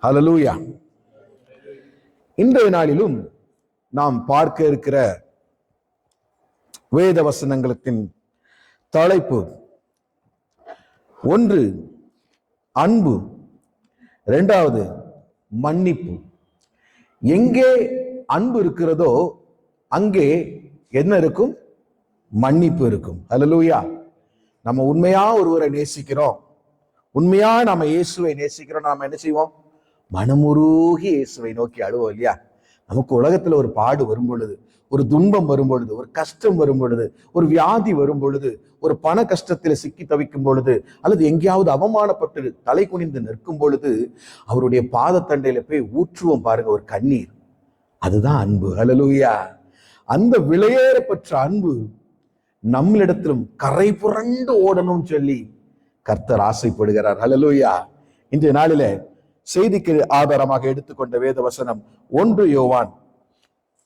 ஹல்லேலூயா. இன்றைய நாளிலும் நாம் பார்க்க இருக்கிற வேத வசனங்களின் தலைப்பு ஒன்று அன்பு, இரண்டாவது மன்னிப்பு. எங்கே அன்பு இருக்கிறதோ அங்கே என்ன இருக்கும்? மன்னிப்பு இருக்கும். ஹல்லேலூயா. நம்ம உண்மையா ஒருவரை நேசிக்கிறோம், உண்மையா நம்ம இயேசுவை நேசிக்கிறோம், நாம என்ன செய்வோம்? மனமுருகி இயேசுவை நோக்கி அழுவோம் இல்லையா? நமக்கு உலகத்துல ஒரு பாடு வரும் பொழுது, ஒரு துன்பம் வரும் பொழுது, ஒரு கஷ்டம் வரும் பொழுது, ஒரு வியாதி வரும் பொழுது, ஒரு பண கஷ்டத்துல சிக்கி தவிக்கும் பொழுது, அல்லது எங்கேயாவது அவமானப்பட்டு தலை குனிந்து நிற்கும் பொழுது அவருடைய பாதத்தண்டையில போய் ஊற்றுவோம் பாருங்க ஒரு கண்ணீர். அதுதான் அன்பு. ஹல்லேலூயா. அந்த விலையேறப்பெற்ற அன்பு நம்மளிடத்திலும் கரை புரண்டு ஓடணும் சொல்லி கர்த்தர் ஆசைப்படுகிறார். ஹல்லேலூயா. இன்றைய நாளில செய்திக்கு ஆதாரமாக எடுத்துக்கொண்ட வேத வசனம் 1 யோவான்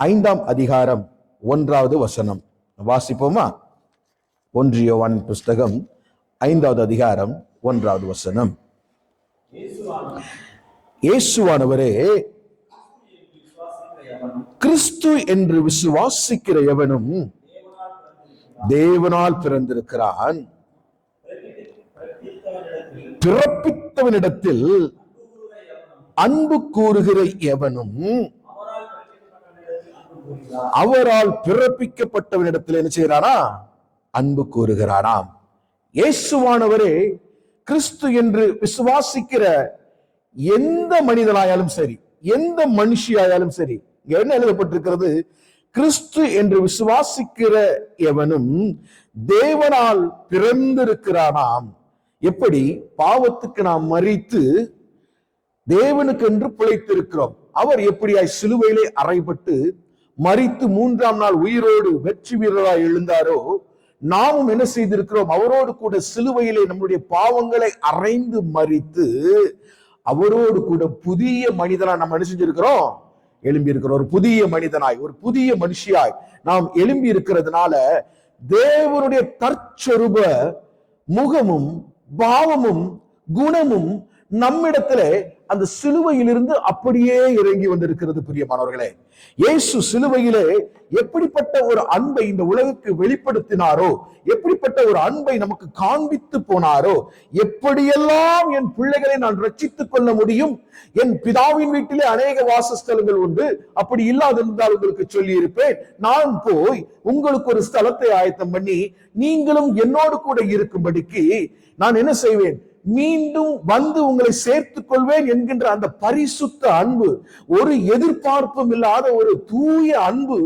5ஆம் அதிகாரம் 1வது வசனம். வாசிப்போமா? 1 யோவான் புஸ்தகம் 5வது அதிகாரம் 1வது வசனம். இயேசுவானவரே கிறிஸ்து என்று விசுவாசிக்கிற எவனும் தேவனால் பிறந்திருக்கிறான், பிறப்பித்தவனிடத்தில் அன்பு கூறுகிற எவனும் அவரால் பிறப்பிக்கப்பட்டவனிடத்தில் என்ன செய்யறானா? அன்பு கூறுகிறானாம். இயேசுவானவரே கிறிஸ்து என்று விசுவாசிக்கிற எந்த மனிதனாயாலும் சரி, எந்த மனுஷியாயாலும் சரி, இங்க என்ன எழுதப்பட்டிருக்கிறது? கிறிஸ்து என்று விசுவாசிக்கிற எவனும் தேவனால் பிறந்திருக்கிறானாம். எப்படி? பாவத்துக்கு நாம் மரித்து தேவனுக்கு என்று பிழைத்திருக்கிறோம். அவர் எப்படியாய் சிலுவையிலே அறையப்பட்டு மரித்து 3ஆம் நாள் உயிரோடு வெற்றி வீரராய் எழுந்தாரோ, நாமும் என்ன செய்திருக்கிறோம்? அவரோடு கூட சிலுவையிலே நம்முடைய பாவங்களை அறைந்து மரித்து அவரோடு கூட புதிய மனிதனாய் நாம் என்ன செஞ்சிருக்கிறோம்? எழும்பி இருக்கிறோம். ஒரு புதிய மனிதனாய், ஒரு புதிய மனுஷியாய் நாம் எழும்பி இருக்கிறதுனால தேவனுடைய தற்சொரூப முகமும் பாவமும் குணமும் நம்மிடத்துல அந்த சிலுவையிலிருந்து அப்படியே இறங்கி வந்திருக்கிறது. பிரியமானவர்களே, இயேசு சிலுவையிலே எப்படிப்பட்ட ஒரு அன்பை இந்த உலகுக்கு வெளிப்படுத்தினாரோ, எப்படிப்பட்ட ஒரு அன்பை நமக்கு காண்பித்து போனாரோ, எப்படியெல்லாம் என் பிள்ளைகளை நான் ரட்சித்துக் கொள்ள முடியும், என் பிதாவின் வீட்டிலே அநேக வாசஸ்தலங்கள் உண்டு, அப்படி இல்லாதிருந்தால் உங்களுக்கு சொல்லி இருப்பேன், நான் போய் உங்களுக்கு ஒரு ஸ்தலத்தை ஆயத்தம் பண்ணி நீங்களும் என்னோடு கூட இருக்கும்படிக்கு நான் என்ன செய்வேன்? மீண்டும் வந்து உங்களை சேர்த்துக் கொள்வேன் என்கின்ற அந்த பரிசுத்த அன்பு, ஒரு எதிர்பார்ப்பும் இல்லாத ஒரு தூய அன்பு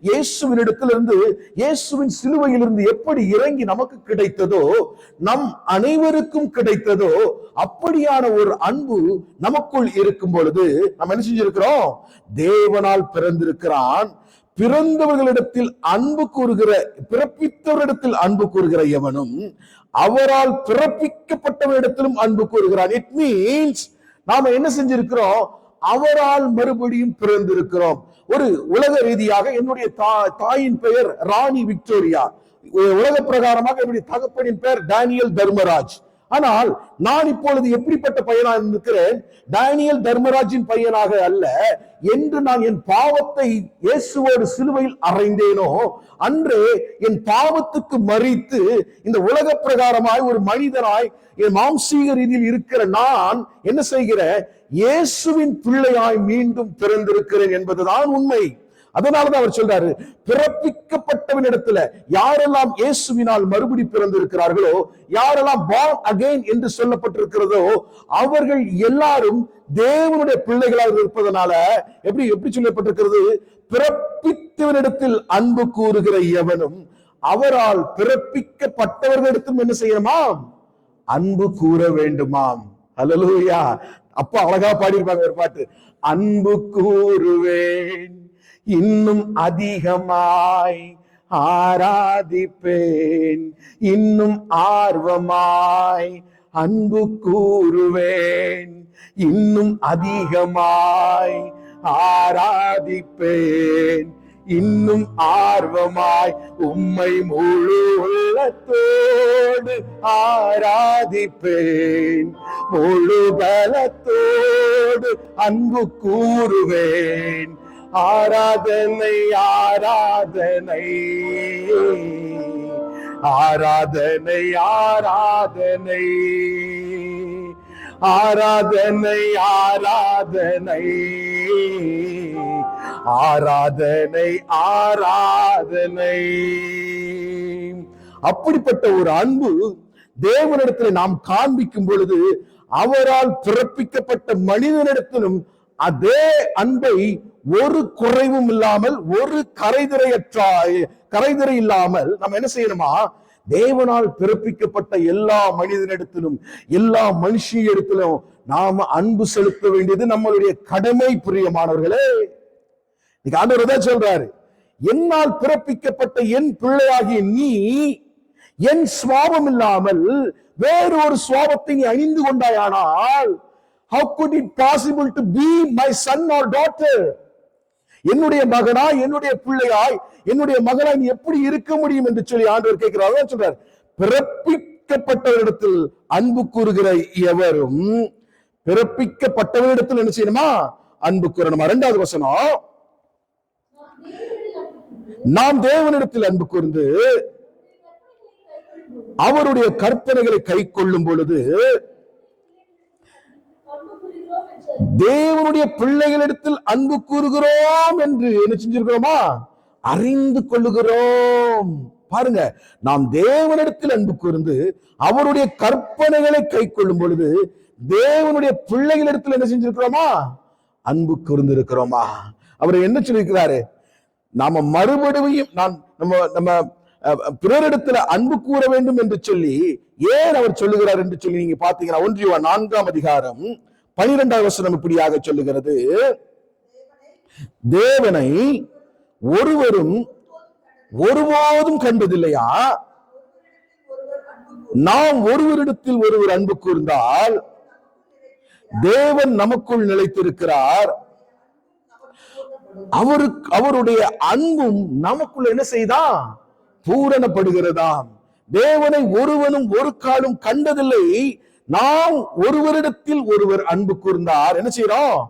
இயேசுவினிடத்திலிருந்து, இயேசுவின் சிலுவையிலிருந்து எப்படி இறங்கி நமக்கு கிடைத்ததோ, நம் அனைவருக்கும் கிடைத்ததோ, அப்படியான ஒரு அன்பு நமக்குள் இருக்கும் பொழுது நம்ம என்ன செஞ்சிருக்கிறோம்? தேவனால் பிறந்திருக்கிறான், பிறந்தவர்களிடத்தில் அன்பு கூறுகிற, பிறப்பித்தவரிடத்தில் அன்பு கூறுகிற எவனும் அவரால் பிறப்பிக்கப்பட்டவரிடத்திலும் அன்பு கூறுகிறான். இட் மீன்ஸ் நாம என்ன செஞ்சிருக்கிறோம்? அவரால் மறுபடியும் பிறந்திருக்கிறோம். ஒரு உலக ரீதியாக என்னுடைய தாயின் பெயர் ராணி விக்டோரியா, உலக பிரகாரமாக என்னுடைய தகப்பனின் பெயர் டேனியல் தர்மராஜ். ஆனால் நான் இப்பொழுது எப்படிப்பட்ட பையனாக இருக்கிறேன்? டேனியல் தர்மராஜின் பையனாக அல்ல. என்று நான் என் பாவத்தை இயேசுவோடு சிலுவையில் அறைந்தேனோ அன்றே என் பாவத்துக்கு மரித்து இந்த உலக பிரகாரமாய் ஒரு மனிதனாய் என் மாம்சீக ரீதியில் இருக்கிற நான் என்ன செய்கிறேன்? இயேசுவின் பிள்ளையாய் மீண்டும் பிறந்திருக்கிறேன் என்பதுதான் உண்மை. அதனாலதான் அவர் சொல்றாரு, பிறப்பிக்கப்பட்டவனிடத்துல யாரெல்லாம் இயேசுவினால் மறுபடி பிறந்திருக்கிறார்களோ, யாரெல்லாம் born again என்று சொல்லப்பட்டிருக்கிறதோ, அவர்கள் எல்லாரும் தேவனுடைய பிள்ளைகளாக இருப்பதனால எப்படி சொல்லப்பட்டிருக்கிறது? பிறப்பித்தவனிடத்தில் அன்பு கூறுகிற எவனும் அவரால் பிறப்பிக்கப்பட்டவர்களிடத்தும் என்ன செய்யணுமாம்? அன்பு கூற வேண்டுமாம். ஹல்லேலூயா. அப்பா அழகா பாடியிருப்பாங்க ஒரு பாட்டு, அன்பு கூறுவேன் இன்னும் அதிகமாய் ஆராதிப்பேன், இன்னும் ஆர்வமாய் அன்பு கூறுவேன், இன்னும் அதிகமாய் ஆராதிப்பேன், இன்னும் ஆர்வமாய் உம்மை முழு உள்ளத்தோடு ஆராதிப்பேன், முழு பலத்தோடு அன்பு கூறுவேன். ஆராதனை ஆராதனை ஆராதனை ஆராதனை ஆராதனை ஆராதனை ஆராதனை ஆராதனை. அப்படிப்பட்ட ஒரு அன்பு தேவனிடத்தில் நாம் காண்பிக்கும் பொழுது அவரால் பிறப்பிக்கப்பட்ட மனிதனிடத்திலும் அதே அன்பை ஒரு குறைவும் இல்லாமல், ஒரு கரைதிரை இல்லாமல் நம்ம என்ன செய்யணுமா, தேவனால் பிறப்பிக்கப்பட்ட எல்லா மனிதனிடத்திலும் எல்லா மனுஷியிடத்திலும் நாம அன்பு செலுத்த வேண்டியது நம்மளுடைய கடமை. பிரியமானவர்களே, ஆண்டவர் தான் சொல்றாரு, என்னால் பிறப்பிக்கப்பட்ட என் பிள்ளையாகிய நீ என் சுவாபம் இல்லாமல் வேறு ஒரு சுவாபத்தை நீ அணிந்து கொண்டாயானால், how could it possible to be my son or daughter? என்னுடைய மகனாய், என்னுடைய பிள்ளையாய், என்னுடைய மகனாய் நீ எப்படி இருக்க முடியும் என்று சொல்லி ஆண்டவர் கேட்கிறார். சொல்றார், பிறப்பிக்கப்பட்டவரிடத்தில் அன்பு கூறுகிற எவரும் பிறப்பிக்கப்பட்டவரிடத்தில் என்ன செய்யணுமா, அன்பு கூறணுமா. 2வது வசனம், நாம் தேவனிடத்தில் அன்பு கூர்ந்து அவருடைய கற்பனைகளை கை கொள்ளும் பொழுது தேவனுடைய பிள்ளைகளிடத்தில் அன்பு கூறுகிறோம் என்று என்ன செஞ்சிருக்கிறோமா, அறிந்து கொள்ளுகிறோம். பாருங்க, நாம் தேவனிடத்தில் அன்பு கூர்ந்து அவருடைய கற்பனைகளை கை கொள்ளும் பொழுது தேவனுடைய பிள்ளைகளிடத்தில் என்ன செஞ்சிருக்கிறோமா, அன்பு கூர்ந்து இருக்கிறோமா. அவர் என்ன சொல்லியிருக்கிறாரு, நாம மறுபடியும் நம்ம பிறரிடத்துல அன்பு கூற வேண்டும் என்று சொல்லி ஏன் அவர் சொல்லுகிறார் என்று சொல்லி நீங்க பாத்தீங்கன்னா 1 யோவான் 4ஆம் அதிகாரம் 12வது வசனம் இப்படியாக சொல்லுகிறது, தேவனை ஒருவரும் ஒருபோதும் கண்டதில்லையா, நாம் ஒருவரிடத்தில் ஒருவர் அன்பு கூர்ந்தால் தேவன் நமக்குள் நிலைத்திருக்கிறார், அவருடைய அன்பும் நமக்குள்ள என்ன செய்தான், பூரணப்படுகிறதாம். தேவனை ஒருவனும் ஒரு காலும் கண்டதில்லை, நாம் ஒருவரிடத்தில் ஒருவர் அன்பு கூர்ந்தார் என்ன செய்யறோம்,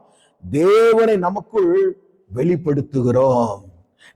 தேவனை நமக்குள் வெளிப்படுத்துகிறோம்.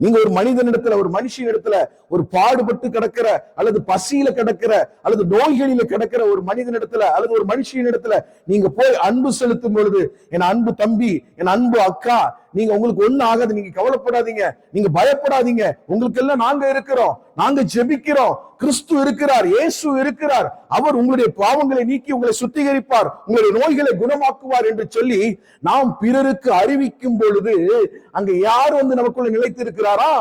நீங்க ஒரு மனிதனிடத்துல, ஒரு மனுஷனிடத்துல, ஒரு பாடுபட்டு கிடக்கிற அல்லது பசியில கிடக்கிற அல்லது நோய்களில கிடக்கிற ஒரு மனிதனிடத்துல அல்லது ஒரு மனுஷனிடத்துல நீங்க போய் அன்பு செலுத்தும் பொழுது, என் அன்பு தம்பி, என் அன்பு அக்கா, நீங்க உங்களுக்கு ஒண்ணு ஆகாது, நீங்க கவலைப்படாதீங்க, நீங்க பயப்படாதீங்க, உங்களுக்கு எல்லாம் நாங்க இருக்கிறோம், நாங்க ஜெபிக்கிறோம், கிறிஸ்து இருக்கிறார், இயேசு இருக்கிறார், அவர் உங்களுடைய பாவங்களை நீக்கி உங்களை சுத்திகரிப்பார், உங்களுடைய நோய்களை குணமாக்குவார் என்று சொல்லி நாம் பிறருக்கு அறிவிக்கும் பொழுது அங்க யார் வந்து நமக்குள்ள நிலைத்திருக்கிறாரா,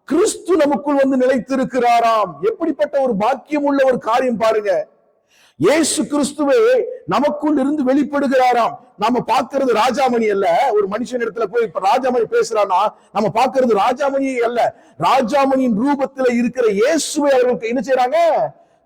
கிறிஸ்து நமக்குள் வந்து நிலைத்திருக்கிறாராம். எப்படிப்பட்ட ஒரு பாக்கியம் உள்ள ஒரு காரியம் பாருங்க. இயேசு கிறிஸ்துவே நமக்குள் இருந்து வெளிப்படுகிறாராம். நாம பாக்குறது ராஜாமணி அல்ல. ஒரு மனுஷன் இடத்துல போய் இப்ப ராஜாமணி பேசுறானா நம்ம பாக்குறது ராஜாமணியே அல்ல, ராஜாமணியின் ரூபத்துல இருக்கிற இயேசுவை அவர்களுக்கு என்ன செய்யறாங்க,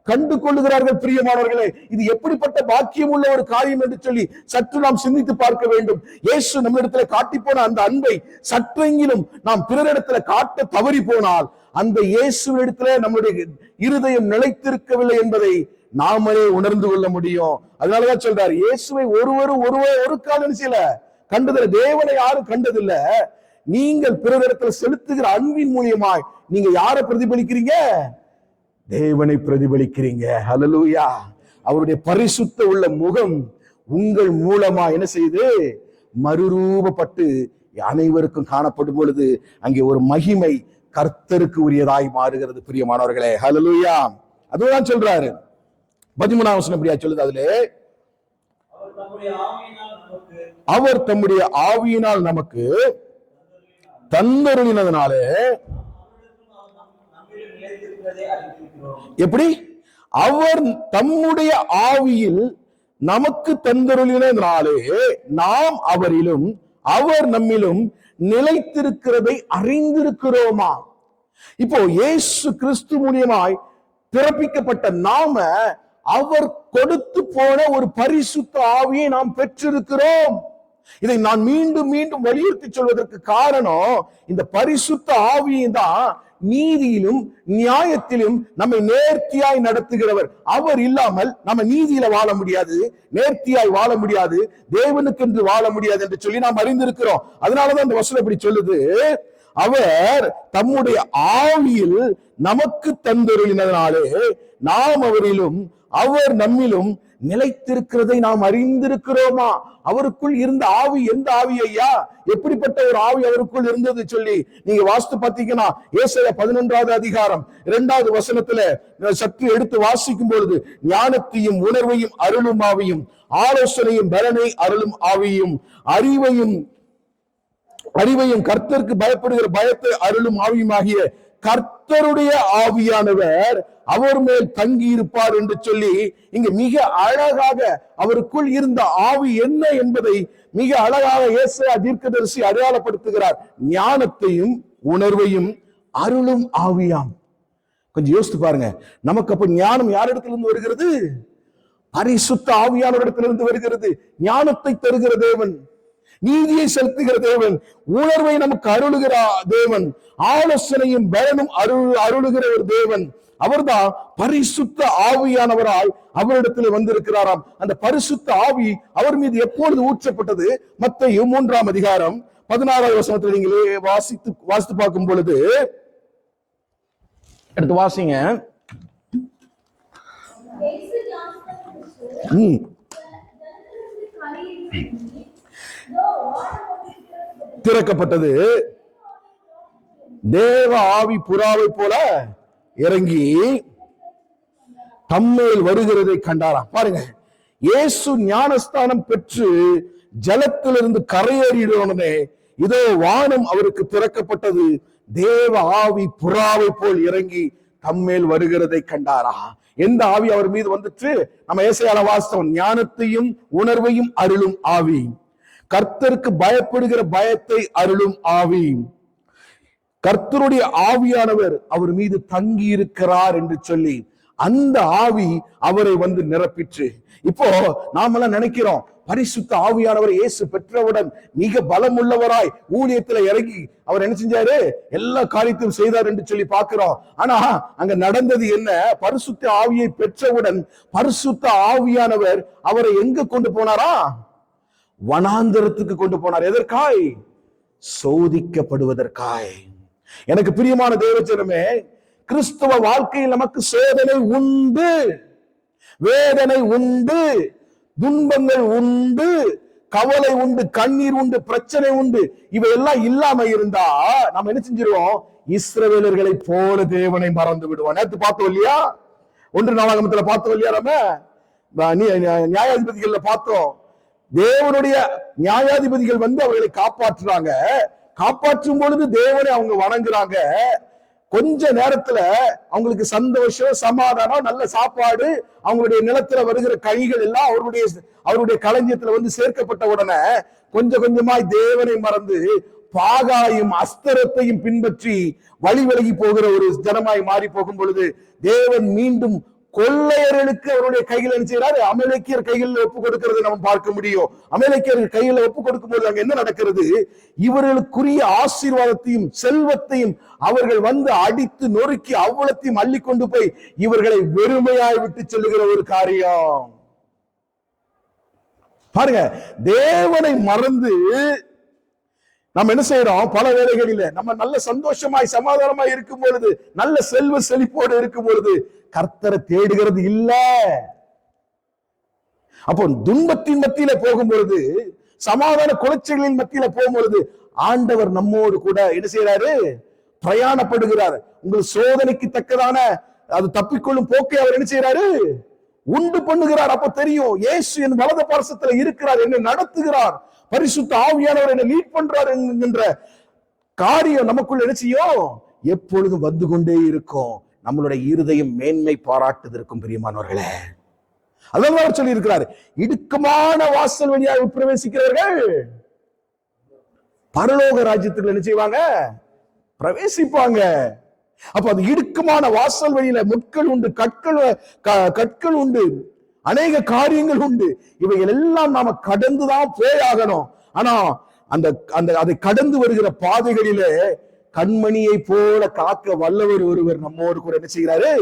கண்டு கொள்ளுகிறார்கள். பிரியமானவர்களே, இது எப்படிப்பட்ட பாக்கியம் உள்ள ஒரு காரியம் என்று சொல்லி சற்று நாம் சிந்தித்து பார்க்க வேண்டும். இயேசு நம்மிடத்துல காட்டி போன அந்த அன்பை சற்றெங்கிலும் நாம் பிறரிடத்துல காட்ட தவறி போனால் அந்த இயேசுவிடத்துல நம்முடைய இருதயம் நிலைத்திருக்கவில்லை என்பதை நாமளே உணர்ந்து கொள்ள முடியும். அதனாலதான் சொல்றாரு, இயேசுவை ஒரு காலம் செய்யல, கண்டதில்லை, தேவனை யாரும் கண்டதில்ல. நீங்கள் பிறரிடத்துல செலுத்துகிற அன்பின் மூலியமாய் நீங்க யாரை பிரதிபலிக்கிறீங்க, தேவனை பிரதிபலிக்கிறீங்க. ஹல்லேலூயா. அவருடைய பரிசுத்த உள்ள முகம் உங்கள் மூலமா என்ன செய்து மறுரூபப்பட்டு அனைவருக்கும் காணப்படும் பொழுது அங்கே ஒரு மகிமை கர்த்தருக்கு உரியதாய் மாறுகிறது. பிரியமானவர்களே, ஹல்லேலூயா. அதுதான் சொல்றாரு 13ஆம் வசனம் இப்படியா சொல்லுது, அதுல அவர் தம்முடைய ஆவியினால் நமக்கு தந்தருளினதனாலே, எப்படி அவர் தம்முடைய ஆவியில் நமக்கு தந்தருளினதனாலே நாம் அவரிலும் அவர் நம்மிலும் நிலைத்திருக்கிறதை அறிந்திருக்கிறோமா. இப்போ இயேசு கிறிஸ்து மூலியமாய் பிறப்பிக்கப்பட்ட நாம அவர் கொடுத்து போன ஒரு பரிசுத்த ஆவியை நாம் பெற்றிருக்கிறோம். இதை நான் மீண்டும் மீண்டும் வலியுறுத்தி சொல்வதற்கு காரணம், இந்த பரிசுத்த ஆவியை தான் நீதியிலும் நியாயத்திலும் நம்மை நேர்த்தியாய் நடத்துகிறவர். அவர் இல்லாமல் நம்ம நீதியில வாழ முடியாது, நேர்த்தியாய் வாழ முடியாது, தேவனுக்கு என்று வாழ முடியாது என்று சொல்லி நாம் அறிந்திருக்கிறோம். அதனாலதான் இந்த வசனம் இப்படி சொல்லுது, அவர் தம்முடைய ஆவியில் நமக்கு தந்தருளினதனாலே நாம் அவரிலும் அவர் நம்மிலும் நிலைத்திருக்கிறதை நாம் அறிந்திருக்கிறோமா? அவருக்குள் இருந்த ஆவி எந்த ஆவி ஐயா? எப்படிப்பட்ட ஒரு ஆவி அவருக்குள் இருந்தது சொல்லி நீங்க வாசித்து பார்த்தீங்கன்னா, ஏசாயா 11வது அதிகாரம் 2வது வசனத்துல சற்று எடுத்து வாசிக்கும் பொழுது, ஞானத்தையும் உணர்வையும் அருளும் ஆவியும், ஆலோசனையும் பலனை அருளும் ஆவியும், அறிவையும் கர்த்தருக்கு பயப்படுகிற பயத்தை அருளும் ஆவியுமாகிய கர்த்தருடைய ஆவியானவர் அவர் மேல் தங்கி இருப்பார் என்று சொல்லி இங்க மிக அழகாக அவருக்குள் இருந்த ஆவி என்ன என்பதை மிக அழகாக ஏசாயா தீர்க்கதரிசி அடையாளப்படுத்துகிறார். ஞானத்தையும் உணர்வையும் அருளும் ஆவியாம். கொஞ்சம் யோசித்து பாருங்க, நமக்கு அப்ப ஞானம் யாரிடத்திலிருந்து வருகிறது? பரிசுத்த ஆவியானவரிடத்திலிருந்து வருகிறது. ஞானத்தை தருகிற தேவன், நீதியை செலுத்துகிற தேவன், உணர்வை நமக்கு அருளுகிற தேவன், ஆலோசனையும் பலனும் அருளுகிற ஒரு தேவன். அவர்தான் பரிசுத்த ஆவியானவராய் அவரிடத்தில் வந்திருக்கிறாராம். அந்த பரிசுத்த ஆவி அவர் மீது எப்பொழுது ஊற்றப்பட்டது? மத்தேயு 3ஆம் அதிகாரம் 16வது வசனத்தில் நீங்களே வாசித்து பார்க்கும் பொழுது, எடுத்து வாசிங்க. திறக்கப்பட்டது, தேவ ஆவி புறாவை போல இறங்கி தம்மேல் வருகிறதை கண்டாராம். பாருங்க, இயேசு ஞானஸ்தானம் பெற்று ஜலத்திலிருந்து கரையேறினே இதோ வானம் அவருக்கு திறக்கப்பட்டது, தேவ ஆவி புறாவை போல் இறங்கி தம்மேல் வருகிறதை கண்டாரா? எந்த ஆவி அவர் மீது வந்துச்சு? நம்ம ஏசாயால வாசித்தோம், ஞானத்தையும் உணர்வையும் அருளும் ஆவி, கர்த்தருக்கு பயப்படுகிற பயத்தை அருளும் ஆவி, கர்த்தருடைய ஆவியானவர் அவர் மீது தங்கி இருக்கிறார் என்று சொல்லி அந்த ஆவி அவரை வந்து நிரப்பிற்று. இப்போ நாமெல்லாம் நினைக்கிறோம், பரிசுத்த ஆவியானவர் இயேசு பெற்றவுடன் மிக பலம் உள்ளவராய் ஊழியத்துல இறங்கி அவர் என்ன செஞ்சாரு? எல்லா காரியத்தையும் செய்தார் என்று சொல்லி பார்க்கிறோம். ஆனா அங்க நடந்தது என்ன? பரிசுத்த ஆவியை பெற்றவுடன் பரிசுத்த ஆவியானவர் அவரை எங்க கொண்டு போனாரா? வனாந்தரத்துக்கு கொண்டு போனார். எதற்காய்? சோதிக்கப்படுவதற்காய். எனக்கு பிரியமான தேவஜனமே, கிறிஸ்தவ வாழ்க்கையில் நமக்கு சோதனை உண்டு, வேதனை உண்டு, துன்பங்கள் உண்டு, கவலை உண்டு, கண்ணீர் உண்டு, பிரச்சனை உண்டு. இவையெல்லாம் இல்லாம இருந்தா நம்ம என்ன செஞ்சிருவோம்? இஸ்ரவேலர்களை போல தேவனை மறந்து விடுவோம். நேற்று பார்த்தோம் இல்லையா? 1 நாளாகமத்துல பார்த்தோம் இல்லையா? நம்ம நியாயாதிபதிகள்ல பார்த்தோம். தேவனுடைய நியாயாதிபதிகள் வந்து அவர்களை காப்பாற்றுறாங்க. காப்பாற்றும் பொழுது தேவனை அவங்க வணங்குறாங்க. கொஞ்ச நேரத்துல அவங்களுக்கு சந்தோஷம், சமாதானம், நல்ல சாப்பாடு, அவங்களுடைய நிலத்துல வருகிற கனிகள் எல்லாம் அவருடைய களஞ்சியத்துல வந்து சேர்க்கப்பட்ட உடனே கொஞ்சம் கொஞ்சமாய் தேவனை மறந்து பாகாயும் அஸ்திரத்தையும் பின்பற்றி வழி விலகி போகிற ஒரு ஜனமாய் மாறி போகும் பொழுது தேவன் மீண்டும் கொள்ளையர்களுக்கு அவருடைய கையில் என்ன செய்யறாரு? அமலேக்கியர் கையில் ஒப்பு கொடுக்கிறது நம்ம பார்க்க முடியும். அமலேக்கியர் கையில ஒப்பு கொடுக்கும் போது அங்க என்ன நடக்கிறது? இவர்களுக்குரிய ஆசீர்வாதத்தையும் செல்வத்தையும் அவர்கள் வந்து அடித்து நொறுக்கி அவ்வளத்தையும் அள்ளி கொண்டு போய் இவர்களை வெறுமையாய் விட்டு செல்லுகிற ஒரு காரியம். பாருங்க, தேவனை மறந்து நம்ம என்ன செய்யறோம்? பல வேளைகளில நம்ம நல்ல சந்தோஷமாய் சமாதானமாய் இருக்கும் பொழுது, நல்ல செல்வ செழிப்போடு இருக்கும் பொழுது கர்த்தரை தேடுகிறது இல்ல. அப்போ துன்பத்தின் மத்தியில போகும் பொழுது, சமாதான குலைச்சல்களின் மத்தியில போகும் பொழுது ஆண்டவர் நம்மோடு கூட என்ன செய்யறாரு? பிரயாணப்படுகிறார். உங்கள் சோதனைக்கு தக்கதான அது தப்பிக்கொள்ளும் போக்கை அவர் என்ன செய்யறாரு? உண்டு பண்ணுகிறார். அப்ப தெரியும், இயேசு என் வலது பார்சத்துல இருக்கிறார், என்னை நடத்துகிறார், பரிசுத்த ஆவியானவர் என்னை லீட் பண்றார் என்கின்ற காரியம் நமக்குள்ள என்ன செய்யும்? எப்பொழுதும் வந்து கொண்டே இருக்கும். நம்மளுடைய இருதயம் மேன்மை பாராட்டுவதற்கும் பிரியமானவர்களே, அதான் அவர் சொல்லி இருக்கிறார், இடுக்கமான வாசல் வழியாக பிரவேசிக்கிறவர்கள் பரலோக ராஜ்யத்துக்கு என்ன செய்வாங்க? பிரவேசிப்பாங்க. அப்ப அது இடுக்கமான வாசல் வழியில முட்கள் உண்டு, கற்கள் உண்டு, அநேக காரியங்கள் உண்டு. இவைகள் எல்லாம் நாம கடந்துதான் போயாகணும். ஆனா அந்த அந்த அதை கடந்து வருகிற பாதைகளிலே கண்மணியை போல காக்க வல்லவர் ஒருவர் நம்மோடு கூட என்ன செய்கிறாரு?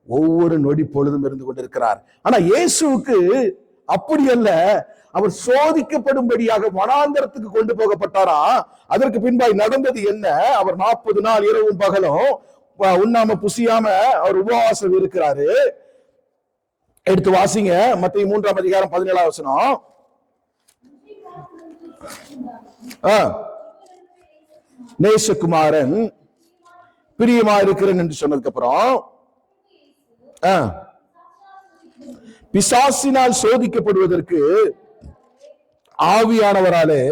ஒவ்வொரு நொடி பொழுதும் இருந்து கொண்டிருக்கிறார். ஆனா இயேசுவுக்கு அப்படி அல்ல. அவர் சோதிக்கப்படும்படியாக வனாந்தரத்துக்கு கொண்டு போகப்பட்டாரா. அதற்கு பின்பாய் நடந்தது என்ன? அவர் 40 நாள் இரவும் பகலும் உண்ணாம புசியாம அவர் உபவாசம் இருக்கிறாரு. எடுத்து வாசிங்க, மத்தேயு 3ஆம் அதிகாரம் 17ஆம் வசனம். நேசகுமாரன் பிரியமா இருக்கிறேன் என்று சொன்னதுக்கு அப்புறம் பிசாசினால் சோதிக்கப்படுவதற்கு ஆவியானவராலே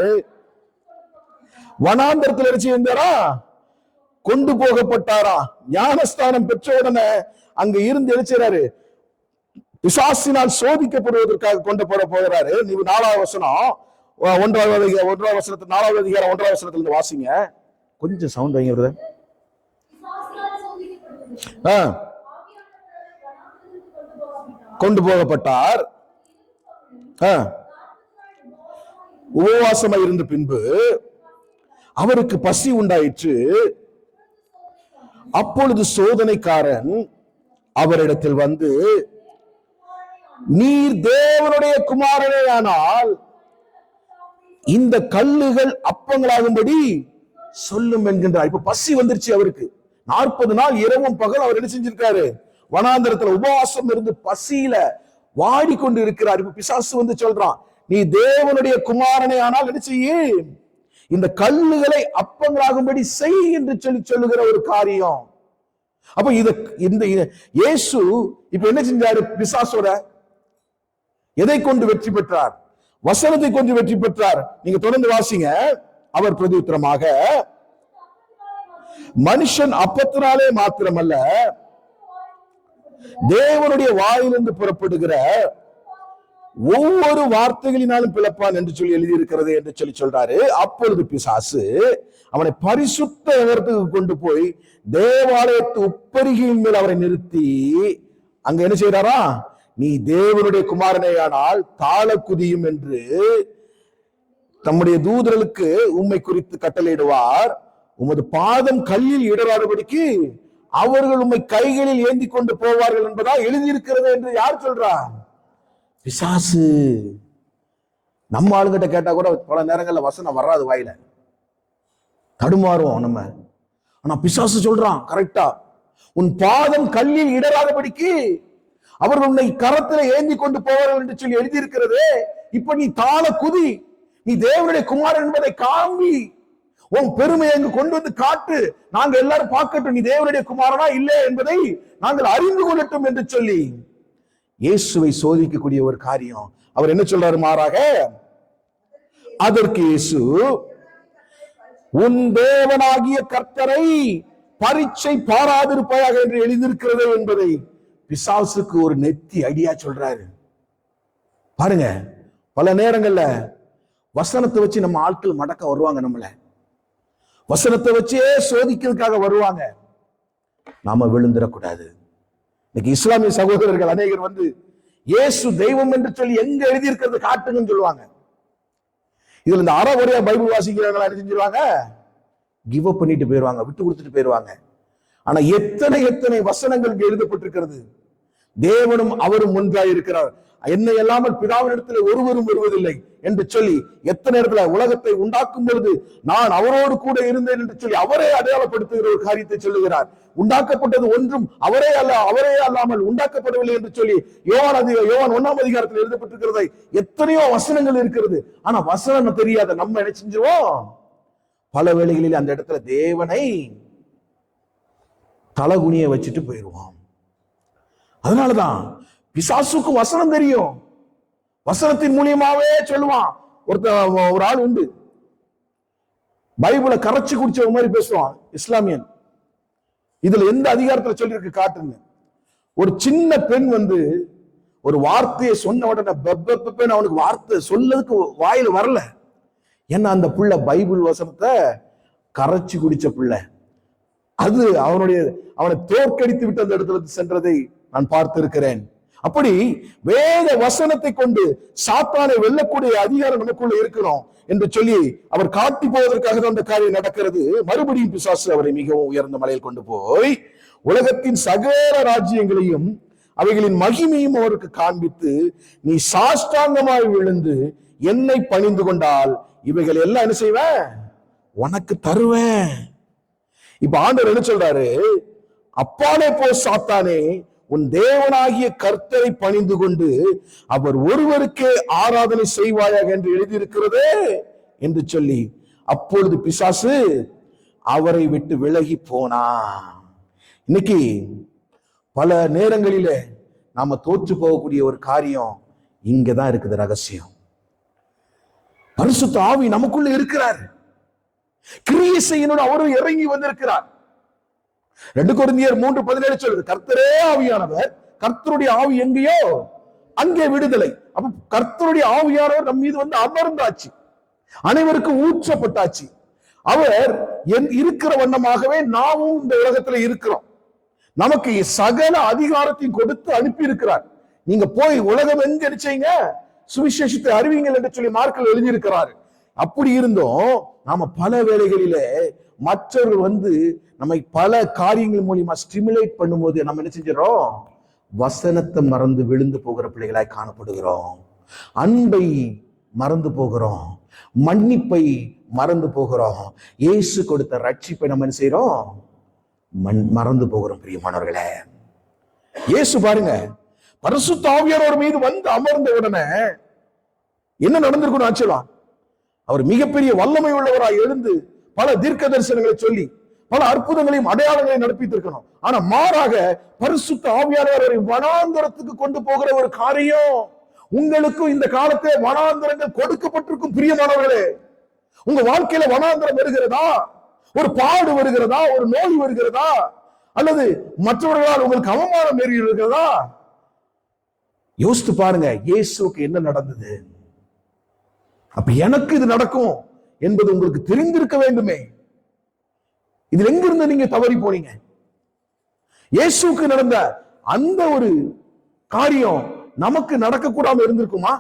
வனாந்தரத்தில் இருந்தாரா, கொண்டு போகப்பட்டாரா. ஞானஸ்தானம் பெற்ற உடனே அங்க இருந்து எழுச்சாரு, பிசாசினால் சோதிக்கப்படுவதற்காக கொண்டு போகிறாரு. நீ 4ஆம் வசனம் 1ஆம் வசனத்துல 4ஆவது அதிகாரம் 1ஆம் வசனத்துல இருந்து வாசிங்க. கொஞ்சம் சவுண்ட் வைங்க. கொண்டு போகப்பட்டார். உபவாசமாக இருந்த பின்பு அவருக்கு பசி உண்டாயிற்று. அப்பொழுது சோதனைக்காரன் அவரிடத்தில் வந்து, நீர் தேவனுடைய குமாரனே ஆனால் இந்த கல்லுகள் அப்பங்களாகும்படி சொல்லும் என்கின்றார். இப்ப பசி வந்துருச்சு அவருக்கு. 40 நாள் இரவும் பகல் அவர் என்ன செஞ்சிருக்காரு? வனாந்தரத்துல உபவாசம் இருந்து பசியில வாடிக்கொண்டு இருக்கிறார். இப்ப பிசாசு வந்து சொல்றான், நீ தேவனுடைய குமாரனே ஆனால் என்ன செய்ய, இந்த கல்லுகளை அப்பங்களாகும்படி செய் என்று சொல்லுகிற ஒரு காரியம். அப்ப இந்த இயேசு இப்ப என்ன செஞ்சாரு? பிசாசோட எதை கொண்டு வெற்றி பெற்றார்? வசனத்தை கொண்டு வெற்றி பெற்றார். நீங்க தொடர்ந்து வாசிங்க. அவர் பிரதியுத்தரமாக, மனுஷன் அப்பத்தினாலே மாத்திரமல்ல தேவனுடைய வாயிலிருந்து புறப்படுகிற ஒவ்வொரு வார்த்தைகளினாலும் பிளப்பான் என்று சொல்லி எழுதியிருக்கிறது என்று சொல்லி சொல்றாரு. அப்பொழுது பிசாசு அவனை பரிசுத்த இடத்துக்கு கொண்டு போய் தேவாலயத்து உப்பரிகையின் மேல் அவரை நிறுத்தி அங்க என்ன செய்யறாரா, நீ தேவனுடைய குமாரனேயானால் தாழ குதியும் என்று தம்முடைய தூதர்களுக்கு உம்மை குறித்து கட்டளையிடுவார். உமது பாதம் கல்லில் இடராதபடிக்கு அவர்கள் உம்மை கைகளில் ஏந்தி கொண்டு போவார்கள் என்பதா எழுதியிருக்கிறது என்று யார் சொல்றா? பிசாசு. நம்ம ஆளுகிட்ட கேட்டா கூட பல நேரங்கள்ல வசனம் வராது, வாயில தடுமாறுவோம் நம்ம. ஆனா பிசாசு சொல்றான் கரெக்டா, உன் பாதம் கல்லில் இடராதபடிக்கு அவர்கள் உன்னை கரத்துல ஏந்தி கொண்டு போவார்கள் என்று சொல்லி எழுதியிருக்கிறது. இப்ப நீ தாழ குதி, நீ தேவனுடைய குமாரன் என்பதை காமி, உன் பெருமையை அங்கு கொண்டு வந்து காட்டு, நாங்க எல்லாரும் பார்க்கட்டும் நீ தேவனுடைய குமாரனா இல்லை என்பதை நாங்கள் அறிந்து கொள்ளட்டும் என்று சொல்லி இயேசுவை சோதிக்கக்கூடிய ஒரு காரியம். அவர் என்ன சொல்றாரு? மாறாக அதற்கு இயேசு, உன் தேவனாகிய கர்த்தரை பரீட்சை பாராதிருப்பாயாக என்று எழுதியிருக்கிறது என்பதை பிசாசுக்கு ஒரு நெத்தி ஐடியா சொல்றாரு. பாருங்க, பல நேரங்கள்ல வசனத்தை வச்சு நம்ம ஆட்கள் மடக்க வருவாங்க, நம்மள வசனத்தை வச்சே சோதிக்கிறதுக்காக வருவாங்க. நாம விழுந்துடக்கூடாது. இன்னைக்கு இஸ்லாமிய சகோதரர்கள் அநேகர் வந்து இயேசு தெய்வம் என்று சொல்லி எங்க எழுதியிருக்கிறது காட்டுங்கன்னு சொல்லுவாங்க. இதுல இந்த அறவுரையா பைபிள் வாசிக்கிறவங்க என்ன செஞ்சிருவாங்க? கிவ் அப் பண்ணிட்டு போயிருவாங்க, விட்டு கொடுத்துட்டு போயிருவாங்க. ஆனா எத்தனை வசனங்கள் எழுதப்பட்டிருக்கிறது. தேவனும் அவரும் ஒன்றாய் இருக்கிறார், என்னை அல்லாமல் பிதாவினிடத்தில் ஒருவரும் வருவதில்லை என்று சொல்லி எத்தனை இடத்துல உலகத்தை உண்டாக்கும் பொழுது நான் அவரோடு கூட இருந்தேன் என்று சொல்லி அவரே அடையாளப்படுத்துகிற ஒரு காரியத்தை சொல்லுகிறார். உண்டாக்கப்பட்டது ஒன்றும் அவரே அல்லாமல் உண்டாக்கப்படவில்லை என்று சொல்லி யோவான் 1ஆம் அதிகாரத்தில் எழுதப்பட்டிருக்கிறதை எத்தனையோ வசனங்கள் இருக்கிறது. ஆனா வசனம் தெரியாத நம்ம என்ன செஞ்சிருவோம்? பல வேளைகளில் அந்த இடத்துல தேவனை தலகுனிய வச்சுட்டு போயிடுவோம். அதனாலதான் பிசாசுக்கு வசனம் தெரியும், வசனத்தின் மூலியமாவே சொல்லுவான். ஒரு ஆள் உண்டு, பைபிளை கரைச்சு குடிச்ச மாதிரி பேசுவான், இஸ்லாமியன். இதுல எந்த அதிகாரத்துல சொல்லியிருக்கு காட்டுங்க. ஒரு சின்ன பெண் வந்து ஒரு வார்த்தையை சொன்ன உடனே அவனுக்கு வார்த்தை சொல்லதுக்கு வாயில வரல. ஏன்னா அந்த புள்ள பைபிள் வசனத்தை கரைச்சு குடிச்ச புள்ள. அது அவனை தோற்கடித்து விட்டு அந்த இடத்துல சென்றதை நான் பார்த்திருக்கிறேன். அப்படி வேத வசனத்தை கொண்டு சாத்தானை வெல்லக்கூடிய அதிகாரம் நமக்குள்ள இருக்கிறோம் என்று சொல்லி அவர் காட்டி போவதற்காக தான் அந்த காரியம் நடக்கிறது. மறுபடியும் பிசாசு அவரை மிகவும் உயர்ந்த மலையில் கொண்டு போய் உலகத்தின் சகல ராஜ்யங்களையும் அவைகளின் மகிமையும் அவருக்கு காண்பித்து, நீ சாஷ்டாங்கமாய் விழுந்து என்னை பணிந்து கொண்டால் இவைகள் எல்லாம் என்ன செய்வேன், உனக்கு தருவேன். இப்ப ஆண்டவர் என்ன சொல்றாரு, அப்பாலே போ சாத்தானே, உன் தேவனாகிய கர்த்தரை பணிந்து கொண்டு அவர் ஒருவருக்கே ஆராதனை செய்வாயாக என்று எழுதியிருக்கிறதே என்று சொல்லி, அப்பொழுது பிசாசு அவரை விட்டு விலகி போனா. இன்னைக்கு பல நேரங்களில நாம தோற்று போகக்கூடிய ஒரு காரியம் இங்கதான் இருக்குது. ரகசியம், பரிசுத்த ஆவி நமக்குள்ள இருக்கிறார், கிரியை செய்யணும், அவரும் இறங்கி வந்திருக்கிறார். 2 கொரிந்தியர் 3:17 சொல்லுது, கர்த்தரே ஆவியானவர், கர்த்தருடைய ஆவி எங்கேயோ அங்கே விடுதலை. அப்ப கர்த்தருடைய ஆவியானவர் நம் மீது வந்து அமர்ந்தாச்சு, அனைவருக்கும் ஊற்றப்பட்டாச்சு. அவர் இருக்கிற வண்ணமாகவே நாமும் இந்த உலகத்துல இருக்கிறோம். நமக்கு சகல அதிகாரத்தையும் கொடுத்து அனுப்பி இருக்கிறார். நீங்க போய் உலகம் எங்க நினைச்சீங்க, சுவிசேஷத்தை அறிவிங்கள் என்று சொல்லி மார்க்கில் எழுதியிருக்கிறார். அப்படி இருந்தோம் நாம பல வேளைகளிலே மற்றவர்கள் வந்து நம்மை பல காரியங்கள் மூலியமா ஸ்டிமுலேட் பண்ணும்போது நம்ம என்ன செஞ்சிடறோம், வசனத்தை மறந்து விழுந்து போகிற பிள்ளைகளாய் காணப்படுகிறோம். அன்பை மறந்து போகிறோம், மன்னிப்பை மறந்து போகிறோம், இயேசு கொடுத்த ரட்சிப்பை நம்ம என்ன செய்யறோம், மறந்து போகிறோம். பிரியமானவர்களே, இயேசு பாருங்க, பரிசுத்த ஆவியானவர் மீது வந்து அமர்ந்த உடனே என்ன நடந்திருக்கும் ஆச்சலாம், அவர் மிகப்பெரிய வல்லமை உள்ளவராய் எழுந்து பல தீர்க்க தரிசனங்களை சொல்லி பல அற்புதங்களையும் அடையாளங்களையும் நடப்பித்திருக்கணும். ஆனா மாறாக பரிசுத்த ஆவியானவரை வனாந்தரத்துக்கு கொண்டு போகிற ஒரு காரியம் உங்களுக்கும் இந்த காலத்திலே வனாந்தரங்கள் கொடுக்கப்பட்டிருக்கும். பிரியமானவர்களே, உங்க வாழ்க்கையில வனாந்தரம் வருகிறதா, ஒரு பாடு வருகிறதா, ஒரு நோய் வருகிறதா, அல்லது மற்றவர்களால் உங்களுக்கு அவமானம் நேரிடுகிறதா, யோசித்து பாருங்க. இயேசுவுக்கு என்ன நடந்தது? அப்ப எனக்கு இது நடக்கும் என்பது உங்களுக்கு தெரிந்திருக்க வேண்டுமே. இதுல எங்கிருந்து நீங்க தவறி போனீங்க? இயேசுவுக்கு நடந்த அந்த ஒரு காரியம் நமக்கு நடக்க கூடாம இருந்திருக்குமா?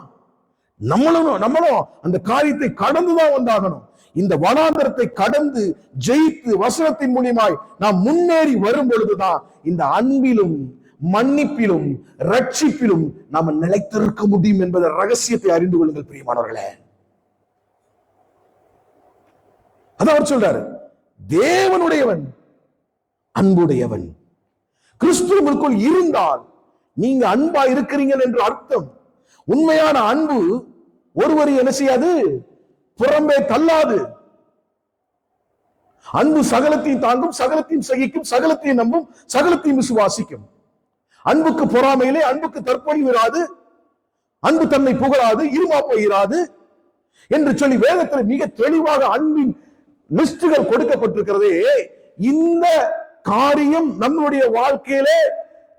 நம்மளும் அந்த காரியத்தை கடந்துதான் வந்தாகணும். இந்த வனாந்தரத்தை கடந்து ஜெயித்து வசனத்தின் மூலியமாய் நாம் முன்னேறி வரும் பொழுதுதான் இந்த அன்பிலும் மன்னிப்பிலும் ரட்சிப்பிலும் நாம நிலைத்திருக்க முடியும் என்பதை ரகசியத்தை அறிந்து கொள்ளுங்கள் பிரியமானவர்களே. அதான் அவர் சொல்றாரு, தேவனுடையவன் அன்புடையவன். கிறிஸ்துவுக்குள் இருந்தால் நீங்க அன்பா இருக்கிறீங்க என்று அர்த்தம். உண்மையான அன்பு ஒருவரை என்ன செய்யாது, புறம்பே தள்ளாது. அன்பு சகலத்தையும் தாங்கும், சகலத்தையும் சகிக்கும், சகலத்தையும் நம்பும், சகலத்தையும் விசுவாசிக்கும். அன்புக்கு பொறாமையிலே, அன்புக்கு தற்பொழிவு இராது, அன்பு தன்னை புகழாது, இருமாப்பை இராது என்று சொல்லி வேதத்தில் மிக தெளிவாக அன்பின் லிஸ்டுகள் கொடுக்கப்பட்டிருக்கிறதே. இந்த காரியம் நம்முடைய வாழ்க்கையிலே,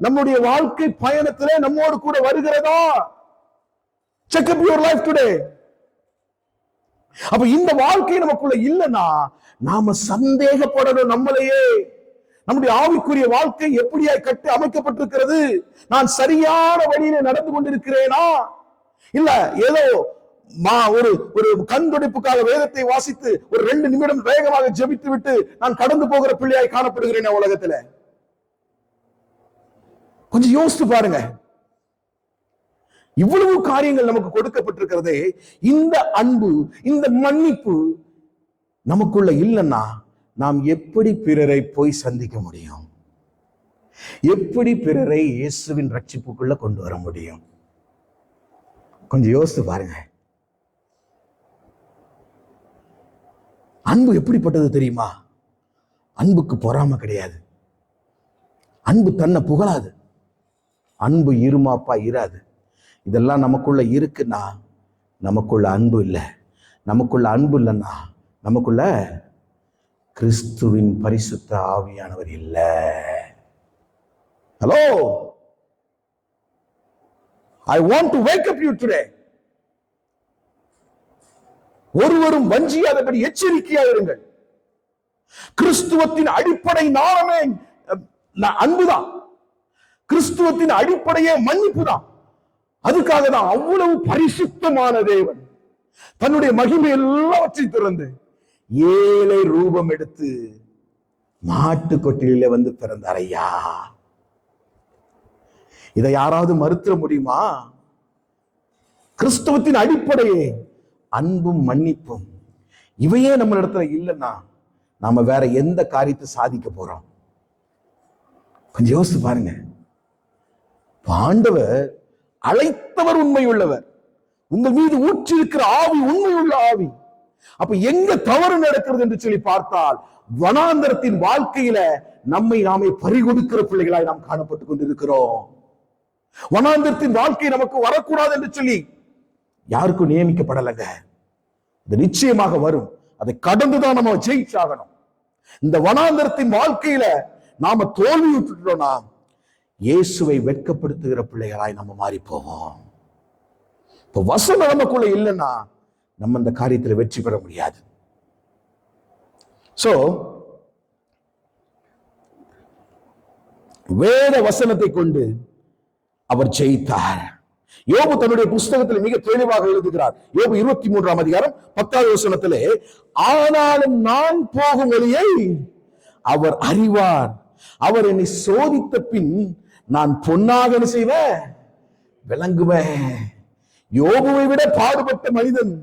நம்முடைய வாழ்க்கை பயணத்திலே நம்மோடு கூட வருகிறதா? Check up your life today. அப்ப இந்த வாழ்க்கை நமக்குள்ள இல்லைன்னா நாம சந்தேகப்படணும் நம்மளையே. நம்முடைய ஆவிக்குரிய வாழ்க்கை எப்படியா கட்டி அமைக்கப்பட்டிருக்கிறது? நான் சரியான வழியில நடந்து கொண்டிருக்கிறேனா? இல்ல ஏதோ ஒரு கண்துடைப்புக்காக வேதத்தை வாசித்து ஒரு 2 நிமிடம் வேகமாக ஜெபித்து விட்டு நான் கடந்து போகிற பிள்ளையாய் காணப்படுகிறேன் உலகத்துல. கொஞ்சம் யோசித்து பாருங்க. இவ்வளவு காரியங்கள் நமக்கு கொடுக்கப்பட்டிருக்கிறதே, இந்த அன்பு, இந்த மன்னிப்பு நமக்குள்ள இல்லைன்னா நாம் எப்படி பிறரை போய் சந்திக்க முடியும்? எப்படி பிறரை இயேசுவின் ரட்சிப்புக்குள்ள கொண்டு வர முடியும்? கொஞ்சம் யோசித்து பாருங்க. அன்பு எப்படிப்பட்டது தெரியுமா? அன்புக்கு பொறாமை கிடையாது, அன்பு தன்னை புகழாது, அன்பு இருமாப்பா இராது. இதெல்லாம் நமக்குள்ள இருக்குன்னா நமக்குள்ள அன்பு இல்லை. நமக்குள்ள அன்பு இல்லைன்னா நமக்குள்ள கிறிஸ்துவின் பரிசுத்த ஆவியானவர் இல்லை. Hello, I want to wake up you today. ஒருவரும் வஞ்சியாதபடி எச்சரிக்கையாக இருங்கள். கிறிஸ்துவத்தின் அடிப்படை நாளமே அன்புதான். கிறிஸ்துவத்தின் அடிப்படையே மன்னிப்பு தான். அதுக்காக தான் அவ்வளவு பரிசுத்தமான தேவன் தன்னுடைய மகிமை எல்லாவற்றையும் திறந்து ஏழை ரூபம் எடுத்து மாட்டு கொட்டிலே வந்து பிறந்தார். ஐயா, இதை யாராவது மறுத்த முடியுமா? கிறிஸ்துவத்தின் அடிப்படையே அன்பும் மன்னிப்பும். இவையே நம்ம இடத்துல இல்லைன்னா நாம வேற எந்த காரியத்தை சாதிக்க போறோம்? கொஞ்சம் யோசித்து பாருங்க. ஆண்டவர் அழைத்தவர் உண்மையுள்ளவர். உங்கள் மீது ஊற்றி இருக்கிற ஆவி உண்மையுள்ள ஆவி. அப்ப எங்க தவறு நடக்கிறது என்று சொல்லி பார்த்தால், வனாந்தரத்தின் வாழ்க்கையில நம்மை நாமே பறிகொடுக்கிற பிள்ளைகளாய் நாம் காணப்பட்டுக் கொண்டிருக்கிறோம். வனாந்தரத்தின் வாழ்க்கை நமக்கு வரக்கூடாது என்று சொல்லி யாருக்கும் நியமிக்கப்படலைங்க. இது நிச்சயமாக வரும். அதை கடந்துதான் நம்ம ஜெயிச்சாகணும். இந்த வனாந்தரத்தின் வாழ்க்கையில நாம தோல்வி விட்டுட்டோம்னா இயேசுவை வெட்கப்படுத்துகிற பிள்ளைகளாய் நம்ம மாறி போவோம். இப்ப வசனம் நமக்குள்ள இல்லைன்னா நம்ம இந்த காரியத்தில் வெற்றி பெற முடியாது. சோ வேத வசனத்தை கொண்டு அவர் ஜெயித்தார். யோபு தன்னுடைய புஸ்தகத்தில் மிக தெளிவாக எழுதுகிறார். யோபு 23ஆம் அதிகாரம் 10வது வசனத்திலே, ஆனாலும் நான் போகும் வழியை அவர் அறிவார், அவர் என்னை சோதித்த பின் நான் பொன்னாக என்ன செய்வேன், விளங்குவேன். யோபுவை விட பாடுபட்ட மனிதன்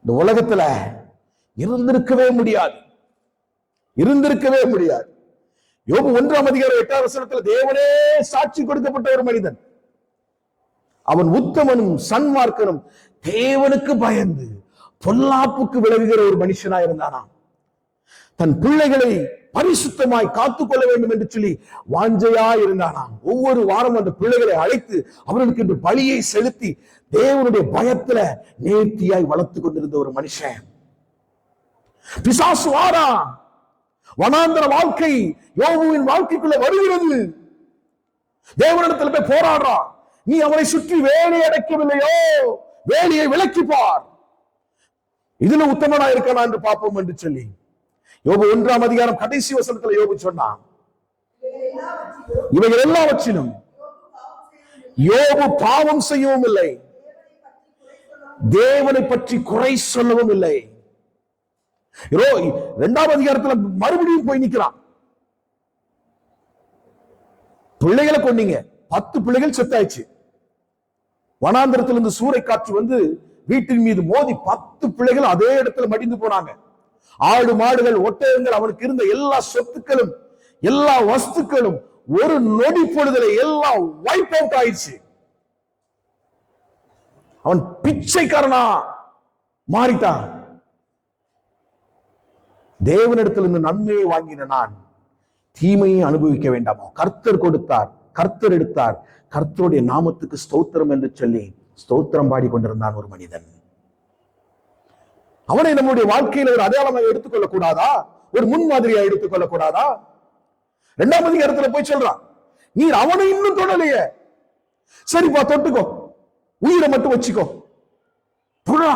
இந்த உலகத்துல இருந்திருக்கவே முடியாது. யோபு 1ஆம் அதிகாரம் 8வது வசனத்துல தேவனே சாட்சி கொடுக்கப்பட்ட ஒரு மனிதன். அவன் உத்தமனும் சன்மார்க்கனும் தேவனுக்கு பயந்து பொல்லாப்புக்கு விலகுகிற ஒரு மனுஷனா இருந்தானா. தன் பிள்ளைகளை பரிசுத்தமாய் காத்துக்கொள்ள வேண்டும் என்று சொல்லி வாஞ்சையா இருந்தானாம். ஒவ்வொரு வாரம் அந்த பிள்ளைகளை அழைத்து அவர்களுக்கு என்று பலியை செலுத்தி தேவனுடைய பயத்துல நேர்த்தியாய் வளர்த்து கொண்டிருந்த ஒரு மனுஷன். பிசாசு வாரா, வனாந்தர வாழ்க்கை யோபுவின் வாழ்க்கைக்குள்ள வருகிறது. தேவனிடத்தில் போய் போராடுறான். நீ அவனை சுற்றி வேலையை அடைக்கவில்லையோ, வேலையை விலக்கிப்பார், இதுல உத்தமனா இருக்கலாம் என்று பார்ப்போம் என்று சொல்லி யோபு 1ஆம் அதிகாரம் கடைசி வசனத்துல யோபு சொன்னான், இவைகள் எல்லாவற்றிலும் யோபு பாவம் செய்யவும் இல்லை, தேவனை பற்றி குறை சொல்லவும் இல்லை. 2ஆம் அதிகாரத்துல மறுபடியும் போய் நிக்கிறான். பிள்ளைகளை கொண்டீங்க, 10 பிள்ளைகள் செத்தாயிடுச்சு. வனாந்திரத்திலிருந்து சூறை காற்று வந்து வீட்டின் மீது மோதி 10 பிள்ளைகள் அதே இடத்துல மடிந்து போனாங்க. ஆடு மாடுகள் ஒட்டகங்கள் அவனுக்கு இருந்த எல்லா சொத்துக்களும் எல்லா வஸ்துக்களும் ஒரு நொடி பொழுதுல எல்லாம் வைப் அவுட் ஆயிடுச்சு. அவன் பிச்சைக்காரனா மாறிட்டான். தேவனிடத்திலிருந்து நன்மையை வாங்கின நான் தீமையை அனுபவிக்க வேண்டாமா? கர்த்தர் கொடுத்தார், கர்த்தர் எடுத்தார், கர்த்தருடைய நாமத்துக்கு ஸ்தோத்திரம் என்று சொல்லி ஸ்தோத்திரம் பாடி கொண்டிருந்தான் ஒரு மனிதன். அவனை நம்முடைய வாழ்க்கையில ஒரு அடையாளமாக எடுத்துக்கொள்ள கூடாதா? ஒரு முன்மாதிரியா எடுத்துக்கொள்ள கூடாதா? 2ஆம் அதிகாரத்துல போய் சொல்றான், நீர் அவனை இன்னும் தொடலையே, சரிப்பா தொட்டுக்கோ, உயிரை மட்டும் வச்சுக்கோ. புறா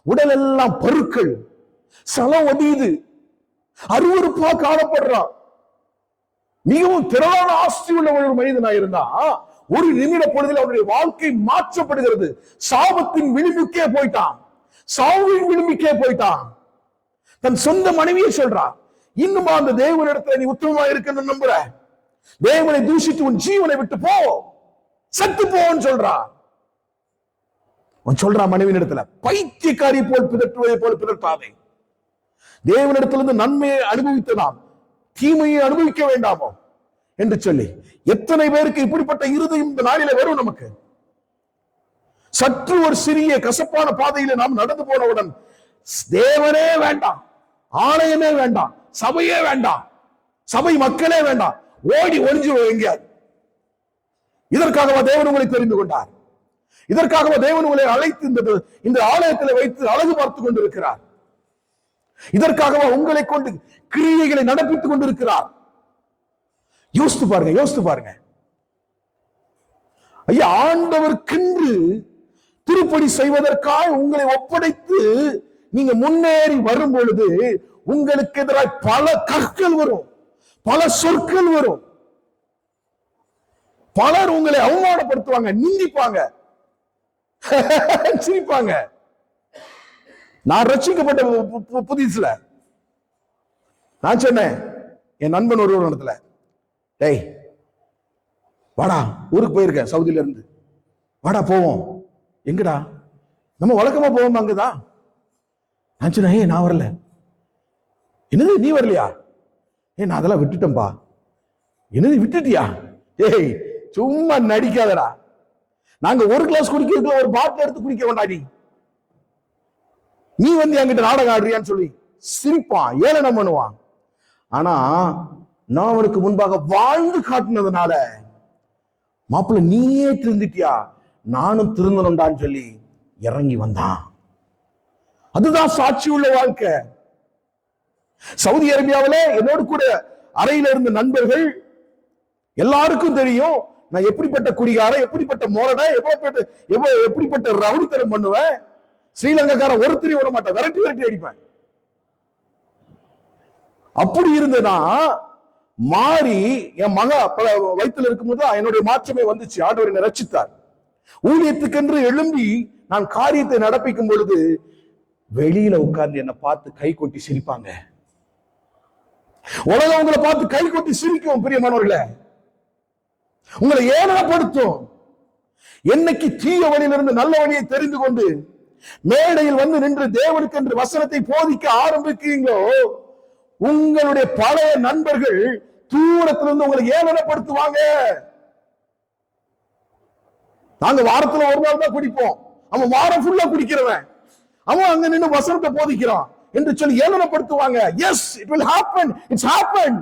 உடல் எல்லாம் பருக்கள், சலம் ஒடியுது, அருவருப்பா காணப்படுறான். மிகவும் திரளான ஆஸ்தி உள்ள ஒரு மனிதனா இருந்தா ஒரு நிமிட பொழுதில் அவருடைய வாழ்க்கை மாற்றப்படுகிறது. சாபத்தின் விளிம்புக்கே போயிட்டான், சாவின் விளிம்புக்கே போயிட்டான். தன் சொந்த மனைவியை சொல்றான், இன்னுமா அந்த தேவனிடத்துல நீ உத்தமமா இருக்குன்னு நம்புற? தேவனை தூஷித்து உன் ஜீவனை விட்டு போ, செத்து போன்னு சொல்றான். அவன் சொல்றான் மனைவியிடத்துல, பைத்தியக்காரி போல் பிதற்றுவதை போல் பிதற்றாதே. தேவனிடத்திலிருந்து நன்மையை அனுபவித்து நாம் தீமையை அனுபவிக்க வேண்டாமோ என்று சொல்லி. எத்தனை பேருக்கு இப்படிப்பட்ட இருதயம் இந்த நாளில வரும்? நமக்கு சற்று ஒரு சிறிய கசப்பான பாதையில நாம் நடந்து போனவுடன் தேவனே வேண்டாம், ஆலயமே வேண்டாம், சபையே வேண்டாம், சபை மக்களே வேண்டாம், ஓடி ஒளிஞ்சிருவோம் எங்கேயாவது. இதற்காகவா தேவன் உங்களை தெரிந்து கொண்டார்? இதற்காகவா தேவன் உங்களை அழைத்து இந்த ஆலயத்தில் வைத்து அழகு பார்த்து கொண்டிருக்கிறார்? இதற்காகவா உங்களை கொண்டு கிரியைகளை நடப்பித்துக் கொண்டிருக்கிறார்? யோசித்து பாருங்க, யோசித்து பாருங்க. ஐயா, ஆண்டவர்க்கென்று திருப்பணி செய்வதற்காக உங்களை ஒப்படைத்து நீங்க முன்னேறி வரும் பொழுது உங்களுக்கு எதிராக பல கற்கள் வரும், பல சொற்கள் வரும். பலர் உங்களை அவமானப்படுத்துவாங்க, நிந்திப்பாங்க, சிரிப்பாங்க. நான் ரட்சிக்கப்பட்ட புதுசுல நான் சொன்னேன் என் நண்பன் ஒரு இடத்துல, டேய் வாடா, ஊருக்கு போயிருக்கேன் சவுதியில இருந்து, வாடா போவோம். எங்கடா? நம்ம வழக்கமா போவோம் அங்கதான். நான் சொன்னேன், நான் வரல. என்னது நீ வரலையா? நான் அதெல்லாம் விட்டுட்டேன்பா. என்னது விட்டுட்டியா? ஏய் சும்மா நடிக்காதடா. நாங்க ஒரு கிளாஸ் குடிக்கிறதுல ஒரு பாட்டில் எடுத்து குடிக்க வேண்டாடி, நீ வந்து என்கிட்ட நாடகம் ஆடுறியான்னு சொல்லி சிரிப்பான், ஏளனம் பண்ணுவான். ஆனா நான் அவனுக்கு முன்பாக வாழ்ந்து காட்டினதுனால, மாப்பிள்ள நீயே திருந்திட்டியா, நானும் திருந்தணும்டான்னு சொல்லி இறங்கி வந்தான். அதுதான் சாட்சி உள்ள வாழ்க்கை. சவுதி அரேபியாவில என்னோடு கூட அறையில இருந்த நண்பர்கள் எல்லாருக்கும் தெரியும் நான் எப்படிப்பட்ட குடிகாரன், எப்படிப்பட்ட மோரட, எப்படிப்பட்ட ரவுடித்தனம் பண்ணுவேன். ஸ்ரீலங்காக்காரன் ஒருத்தரையும் விட மாட்டேன், விரட்டி விரட்டி அடிப்பேன். அப்படி இருந்தனா மாறி என் மக வயிற்றுல இருக்கும்போது என்னுடைய மாற்றமே வந்துச்சு. ஆண்டவர் என்னை ரட்சித்தார். ஊழியத்துக்கென்று எழும்பி நான் காரியத்தை நடப்பிக்கும் பொழுது வெளியில உட்கார்ந்து என்னை பார்த்து கை கொட்டி சிரிப்பாங்க. உலகம் உங்களை பார்த்து கை கொட்டி சிரிக்கும். பிரியமானவர்களே, உங்களை ஏனப்படுத்தும். என்னைக்கு தீய வழியிலிருந்து நல்ல வழியை தெரிந்து கொண்டு மேடையில் வந்து நின்று தேவனுக்கு என்று வசனத்தை போதிக்க ஆரம்பிக்கிறீங்களோ, உங்களுடைய பழைய நண்பர்கள் தூரத்திலிருந்து உங்களை ஏளனப்படுத்துவாங்க. நாங்க வாரத்துல ஒரு நாள் தான் குடிப்போம், அவன் வாரம் ஃபுல்லா குடிக்கிறவன், அவன் அங்க நின்று வசனத்தை போதிக்கிறான் என்று சொல்லி ஏளனப்படுத்துவாங்க. Yes, it will happen. It's happened.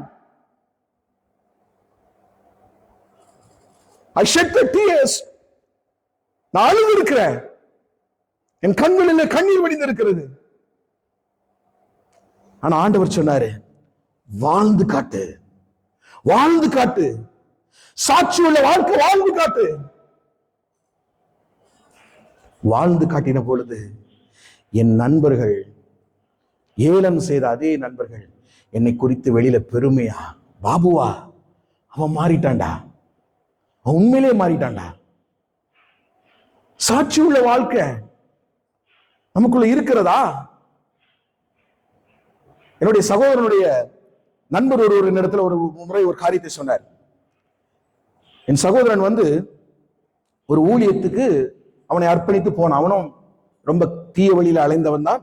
I shed the tears. நான் அழுது இருக்கிறேன். என் கண்களில் கண்ணீர் வடிந்து இருக்கிறது. ஆனா ஆண்டவர் சொன்னாரு, வாழ்ந்து காட்டு, வாழ்ந்து காட்டு, சாட்சி உள்ள வாழ்க்கை வாழ்ந்து காட்டு. வாழ்ந்து காட்டின பொழுது என் நண்பர்கள், ஏளனம் செய்த அதே நண்பர்கள் என்னை குறித்து வெளியில பெருமையா, பாபுவா அவன் மாறிட்டான்டா, அவன் உண்மையிலே மாறிட்டான்டா. சாட்சி உள்ள வாழ்க்கை நமக்குள்ள இருக்கிறதா? என்னுடைய சகோதரனுடைய நண்பர் ஒரு இடத்துல ஒரு முறை ஒரு காரியத்தை சொன்னார். என் சகோதரன் வந்து ஒரு ஊழியத்துக்கு அவனை அர்ப்பணித்து போனான். அவனும் ரொம்ப தீய வழியில அலைந்தவன் தான்.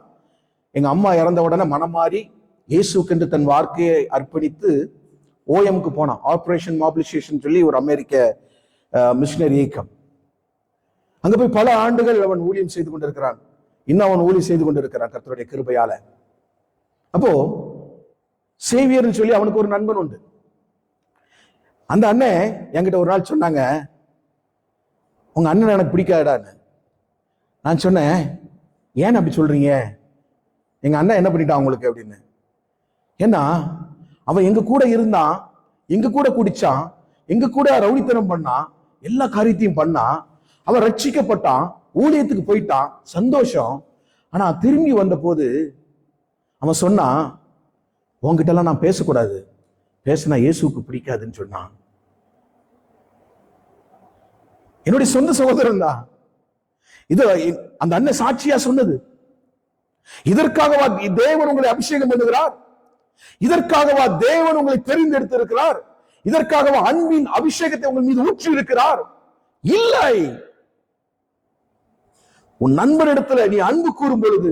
எங்க அம்மா இறந்த உடனே மனம் மாறி இயேசுக்கென்று தன் வாழ்க்கையை அர்ப்பணித்து ஓஎம்க்கு போனான். ஆபரேஷன் மொபிலைசேஷன் சொல்லி ஒரு அமெரிக்க மிஷனரி இயக்கம். அங்க போய் பல ஆண்டுகள் அவன் ஊழியம் செய்து கொண்டிருக்கிறான். இன்னும் அவன் ஊழியம் செய்து கொண்டிருக்கிறான் கர்த்தருடைய கிருபையால. அப்போ சேவியர்னு சொல்லி அவனுக்கு ஒரு நண்பன் உண்டு. அந்த அண்ணன் என்கிட்ட ஒரு நாள் சொன்னாங்க, உங்க அண்ணன் எனக்கு பிடிக்காதான்னு. நான் சொன்னேன், ஏன் அப்படி சொல்றீங்க? எங்க அண்ணன் என்ன பண்ணிட்டான் உங்களுக்கு அப்படின்னு. ஏன்னா அவன் எங்க கூட இருந்தான், எங்க கூட குடிச்சான், எங்க கூட ரவுடித்தனம் பண்ணான், எல்லா காரியத்தையும் பண்ணான். அவன் ரட்சிக்கப்பட்டான், ஊழியத்துக்கு போயிட்டான், சந்தோஷம். ஆனா திரும்பி வந்த போது அவன் சொன்னான், உன்கிட்ட எல்லாம் நான் பேசக்கூடாது, பேசினா இயேசுக்கு பிடிக்காதுன்னு சொன்னான். என்னுடைய சொந்த சகோதரன் தான் இது. அந்த அண்ணன் சாட்சியா சொன்னது. இதற்காகவா தேவன் உங்களை அபிஷேகம் பண்ணுகிறார்? இதற்காகவா தேவன் உங்களை தெரிந்தெடுத்திருக்கிறார்? இதற்காகவா அன்பின் அபிஷேகத்தை உங்கள் மீது ஊற்றி இருக்கிறார்? இல்லை. உன் நண்பனிடத்துல நீ அன்பு கூறும் பொழுது,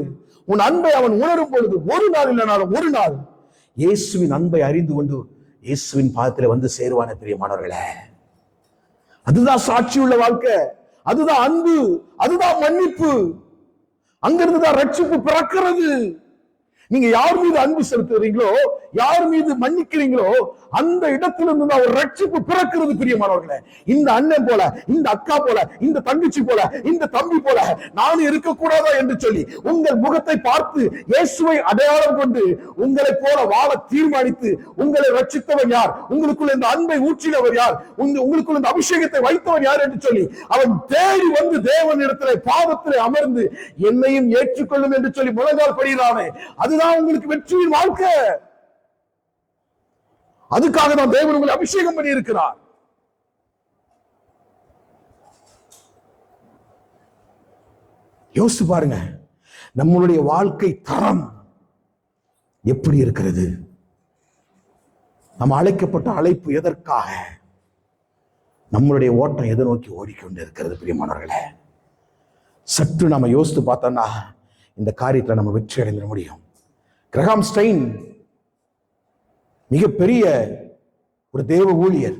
உன் அன்பை அவன் உணரும் பொழுது, ஒரு நாள் இல்லைனாலும் ஒரு நாள் இயேசுவின் அன்பை அறிந்து கொண்டு இயேசுவின் பாதத்தில் வந்து சேருவான பிரியமானவர்களே. அதுதான் சாட்சி உள்ள வாழ்க்கை, அதுதான் அன்பு, அதுதான் மன்னிப்பு. அங்கிருந்துதான் ரட்சிப்பு பிறக்கிறது. நீங்க யார் மீது அன்பு செலுத்துறீங்களோ, யார் மீது மன்னிக்கிறீங்களோ, அந்த இடத்திலிருந்து தான் ஒரு ரட்சிப்பு பிறக்கிறது பிரியமானவர்களே. இந்த அண்ணன் போல, இந்த அக்கா போல, இந்த தங்கச்சி போல, இந்த தம்பி போல நானும் இருக்கக்கூடாதா என்று சொல்லி உங்கள் முகத்தை பார்த்து இயேசுவை அடையாளம் கொண்டு உங்களை போல வாழ தீர்மானித்து உங்களை ரட்சித்தவர் யார், உங்களுக்குள்ள இந்த அன்பை ஊற்றினவர் யார், உங்களுக்குள்ள இந்த அபிஷேகத்தை வைத்தவர் யார் என்று சொல்லி அவன் தேடி வந்து தேவன் இடத்திலே பாதத்திலே அமர்ந்து என்னையும் ஏற்றுக்கொள்ளும் என்று சொல்லி முழங்கால் படுகிறானே, அதுதான் உங்களுக்கு வெற்றியின் வாழ்க்கை. அதுக்காக தான் தேவன் உங்களை அபிஷேகம் பண்ணி இருக்கிறார். யோசிச்சு பாருங்க, நம்மளுடைய வாழ்க்கை தரம் எப்படி இருக்கிறது? நம்ம அழைக்கப்பட்ட அழைப்பு எதற்காக? நம்மளுடைய ஓட்டம் எதை நோக்கி ஓடிக்கொண்டு இருக்கிறது? பிரியமானவர்களே, சற்று நம்ம யோசித்து பார்த்தோம்னா இந்த காரியத்தில் நம்ம வெற்றி அடைந்திட முடியும். கிரஹாம் ஸ்டைன் மிகப்பெரிய ஒரு தேவ ஊழியர்.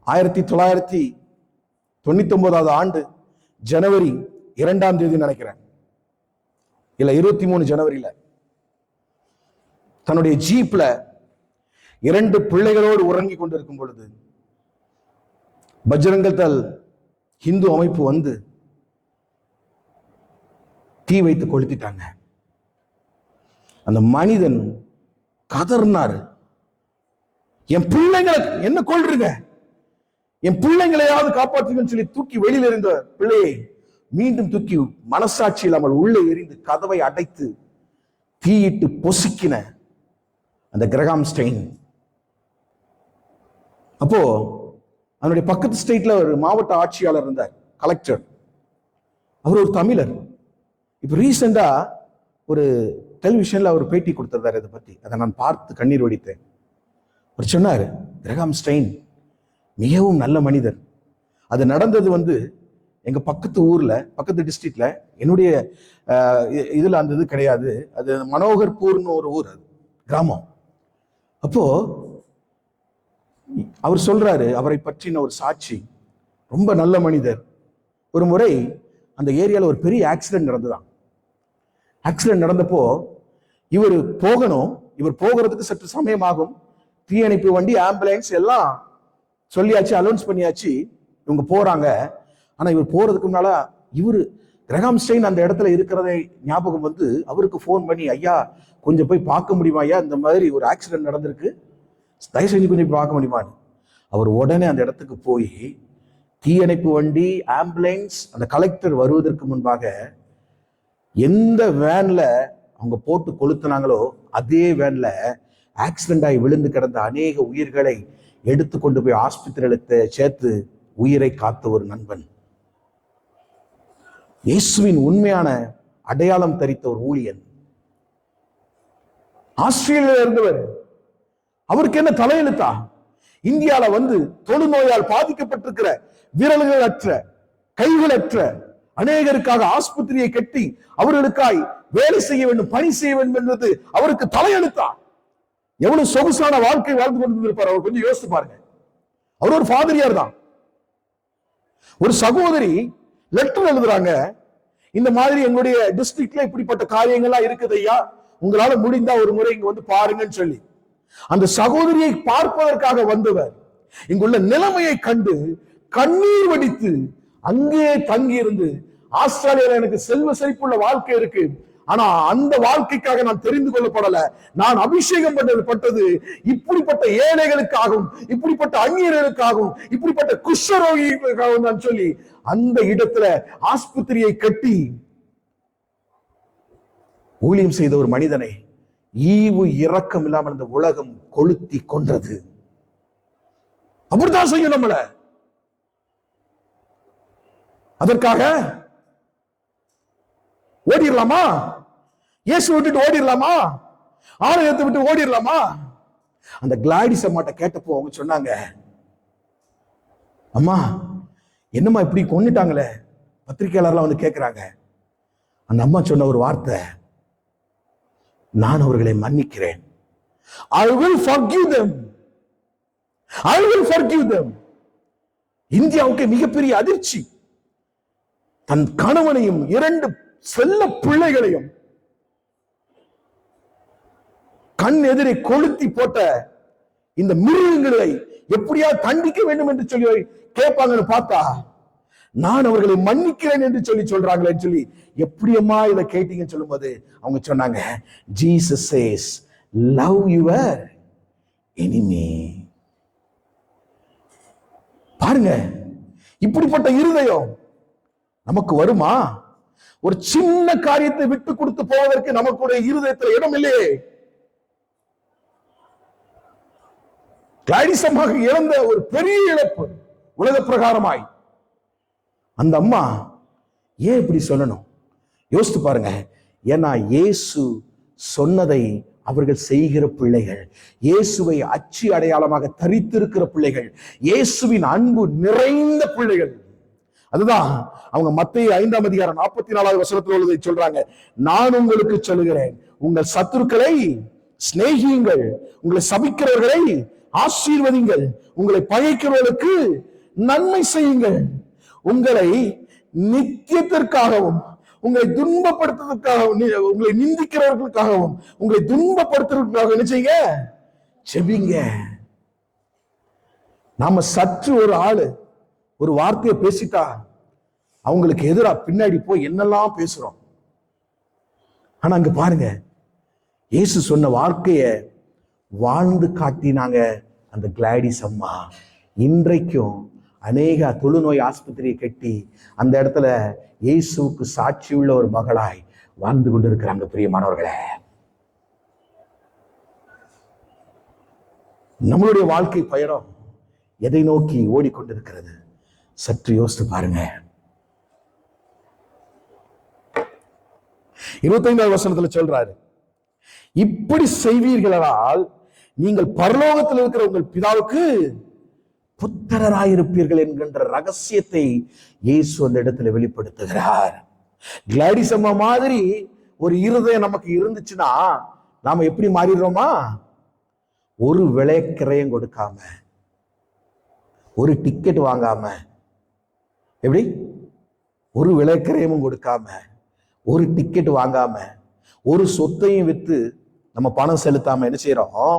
1999 ஆண்டு ஜனவரி 2ஆம் தேதி நினைக்கிறேன், இல்ல 23 ஜனவரியில தன்னுடைய ஜீப்ல 2 பிள்ளைகளோடு உறங்கி கொண்டிருக்கும் பொழுது பஜ்ரங்கல் தள் இந்து அமைப்பு வந்து தீ வைத்து கொளுத்திட்டாங்க. அந்த மனிதன் கதர்னாரு, என் பிள்ளைங்களை என்ன கொள்றீங்க, என் பிள்ளைங்களையாவது காப்பாற்றுங்கன்னு சொல்லி தூக்கி வெளியில் இருந்த பிள்ளையை மீண்டும் தூக்கி மனசாட்சி இல்லாமல் உள்ளே எரிந்து கதவை அடைத்து தீயிட்டு பொசுக்கின அந்த கிரஹாம் ஸ்டைன். அப்போ அவனுடைய பக்கத்து ஸ்டேட்ல ஒரு மாவட்ட ஆட்சியாளர் இருந்தார், கலெக்டர். அவர் ஒரு தமிழர். இப்ப ரீசெண்டா ஒரு டெலிவிஷன்ல அவர் பேட்டி கொடுத்திருந்தார் இதை பத்தி. அதை நான் பார்த்து கண்ணீர் வடித்தேன். அவர் சொன்னார், கிரஹாம் ஸ்டைன் மிகவும் நல்ல மனிதர். அது நடந்தது வந்து எங்க பக்கத்து ஊர்ல, பக்கத்து டிஸ்ட்ரிக்ட்ல, என்னுடைய இதுல அந்த இது கிடையாது, அது மனோகர்பூர்னு ஒரு ஊர், அது கிராமம். அப்போ அவர் சொல்றாரு, அவரை பற்றின ஒரு சாட்சி, ரொம்ப நல்ல மனிதர். ஒரு முறை அந்த ஏரியால ஒரு பெரிய ஆக்சிடென்ட் நடந்துதான். ஆக்சிடென்ட் நடந்தப்போ இவர் போகணும், இவர் போகிறதுக்கு சற்று சமயமாகும். தீயணைப்பு வண்டி, ஆம்புலன்ஸ் எல்லாம் சொல்லியாச்சு, அலௌன்ஸ் பண்ணியாச்சு, இவங்க போறாங்க. ஆனா இவர் போறதுக்கு முன்னால இவரு கிரஹாம் ஸ்டைன் அந்த இடத்துல இருக்கிறதை ஞாபகம் வந்து அவருக்கு போன் பண்ணி, ஐயா கொஞ்சம் போய் பார்க்க முடியுமா ஐயா, இந்த மாதிரி ஒரு ஆக்சிடென்ட் நடந்திருக்கு, தயவு செஞ்சு கொஞ்சம் பார்க்க முடியுமான்னு. அவர் உடனே அந்த இடத்துக்கு போய் தீயணைப்பு வண்டி, ஆம்புலன்ஸ், அந்த கலெக்டர் வருவதற்கு முன்பாக எந்த வேன்ல அவங்க போட்டு கொளுத்தினாங்களோ அதே வேன்ல ஆக்சிடென்ட் ஆகி விழுந்து கிடந்த அநேக உயிர்களை எடுத்து கொண்டு போய் ஆஸ்பத்திரியில சேர்த்து உயிரை காத்த ஒரு நண்பன். இயேசுவின் உண்மையான அடையாளம் தரித்த ஒரு ஊழியன். ஆஸ்திரேலியாவில் இருந்தவர். அவருக்கு என்ன தலையெழுத்தா? இந்தியால வந்து தொழுநோயால் பாதிக்கப்பட்டிருக்கிற விரல்கள் அற்ற, கைகள் அற்ற அநேகருக்காக ஆஸ்பத்திரியை கட்டி அவர்களுக்காய் வேலை செய்ய வேண்டும், பணி செய்ய வேண்டும் என்பது அவருக்கு தலையெழுத்தா? எவ்வளவு சொகுசான வாழ்க்கை வாழ்ந்து கொண்டிருப்பார் அவர். கொஞ்சம் யோசித்து பாருங்க. அவர் ஒரு ஃபாதரியார் தான். ஒரு சகோதரி லெட்டர் எழுதுறாங்க, இந்த மாதிரி எங்களுடைய டிஸ்ட்ரிக்ட்ல இப்படிப்பட்ட காரியங்கள்லாம் இருக்குது ஐயா, உங்களால முடிந்தா ஒரு முறை இங்க வந்து பாருங்கன்னு சொல்லி. அந்த சகோதரியை பார்ப்பதற்காக வந்தவர் இங்குள்ள நிலைமையை கண்டு கண்ணீர் வடித்து அங்கே தங்கி இருந்து, ஆஸ்திரேலியால எனக்கு செல்வ செழிப்புள்ள வாழ்க்கை இருக்கு, ஆனா அந்த வாழ்க்கைக்காக நான் தெரிந்து கொள்ளப்படல, நான் அபிஷேகம் பட்டது இப்படிப்பட்ட ஏழைகளுக்காகவும், இப்படிப்பட்ட அந்நியர்களுக்காகவும், இப்படிப்பட்ட குஷ்டரோகிகளுக்காகவும் நான் சொல்லி அந்த இடத்துல ஆஸ்பத்திரியை கட்டி ஊழியம் செய்த ஒரு மனிதனை ஈவு இரக்கம் இல்லாமல் இந்த உலகம் கொளுத்தி கொன்றது. அப்படித்தான் செய்யும் நம்மள. அதற்காக ஓடிடலாமா? இயேசு விட்டுட்டு ஓடிடலாமா? ஆலயத்தை விட்டு ஓடிடலாமா? அந்த கிளாடிஸ் அம்மாட்ட கேட்டப்போ அவங்க சொன்னாங்க, அம்மா என்னம்மா இப்படி கொன்னுட்டாங்களே, பத்திரிகையாளர்லாம் வந்து கேட்கிறாங்க. அந்த அம்மா சொன்ன ஒரு வார்த்தை, நான் அவர்களை மன்னிக்கிறேன். I will forgive them. I will forgive them. இந்தியாவுக்கு மிகப்பெரிய அதிர்ச்சி. தன் கணவனையும் 2 செல்ல பிள்ளைகளையும் கண் எதிரே கொளுத்தி போட்ட இந்த மிருகங்களை எப்படியா தண்டிக்க வேண்டும் என்று சொல்லி கேட்பாங்கன்னு பார்த்தா, நான் அவர்களை மன்னிக்கிறேன் என்று சொல்லி சொல்றாங்களேன்னு சொல்லி எப்படியம்மா இதை கேட்டீங்கன்னு சொல்லும் போது அவங்க சொன்னாங்க, Jesus says love your enemy. பாருங்க, இப்படிப்பட்ட இருதயம் நமக்கு வருமா? ஒரு சின்ன காரியத்தை விட்டு கொடுத்து போவதற்கு நமக்குடைய இருதயத்தில் இடம் இல்லையே. கிளாடிசமாக இழந்த ஒரு பெரிய இழப்பு உலக பிரகாரமாய். அந்த அம்மா ஏன் இப்படி சொல்லணும்? யோசித்து பாருங்க. ஏன்னா இயேசு சொன்னதை அவர்கள் செய்கிற பிள்ளைகள், இயேசுவை அச்சு அடையாளமாக தரித்திருக்கிற பிள்ளைகள், இயேசுவின் அன்பு நிறைந்த பிள்ளைகள். அதுதான் அவங்க மத்தேயு 5ஆம் அதிகாரம் 44வது வசனத்தில் உள்ளதை சொல்றாங்க. நான் உங்களுக்கு சொல்லுகிறேன், உங்கள் சத்துருக்களை சிநேகியுங்கள், உங்களை சபிக்கிறவர்களை ஆசீர்வதிங்கள், உங்களை பகைக்கிறவர்களுக்கு நன்மை செய்யுங்கள், உங்களை நித்தியத்திற்காகவும் உங்களை துன்பப்படுத்துவதற்காகவும் உங்களை நிந்திக்கிறவர்களுக்காகவும் உங்களை துன்பப்படுத்துவதற்காக என்ன செய்யுங்க? செபிங்க. நாம சற்று ஒரு ஆளு ஒரு வார்த்தையை பேசிட்டா அவங்களுக்கு எதிராக பின்னாடி போய் என்னெல்லாம் பேசுறோம். ஆனா அங்க பாருங்க, இயேசு சொன்ன வாழ்க்கைய வாழ்ந்து காட்டினாங்க அந்த கிளாடிஸ் அம்மா. இன்றைக்கும் அநேக தொழுநோய் ஆஸ்பத்திரியை கட்டி அந்த இடத்துல இயேசுவுக்கு சாட்சி உள்ள ஒரு மகளாய் வாழ்ந்து கொண்டிருக்கிறாங்க. பிரியமானவர்களே, நம்மளுடைய வாழ்க்கை பயணம் எதை நோக்கி ஓடிக்கொண்டிருக்கிறது? சற்று யோசித்து பாருங்க. 25வது வசனத்துல சொல்றாரு, இப்படி செய்வீர்களால் நீங்கள் பரலோகத்தில் இருக்கிற உங்கள் பிதாவுக்கு புத்திரராயிருப்பீர்கள் என்கின்ற ரகசியத்தை இயேசு அந்த இடத்துல வெளிப்படுத்துகிறார். கிளாடிஸ் அம்மா மாதிரி ஒரு இருதயம் நமக்கு இருந்துச்சுன்னா நாம எப்படி மாறிடுறோமா? ஒரு விலைக்கிரயம் கொடுக்காம, ஒரு டிக்கெட் வாங்காம, எப்படி ஒரு விலைக்கிரயமும் கொடுக்காம, ஒரு டிக்கெட் வாங்காம, ஒரு சொத்தையும் வித்து நம்ம பணம் செலுத்தாம என்ன செய்யறோம்?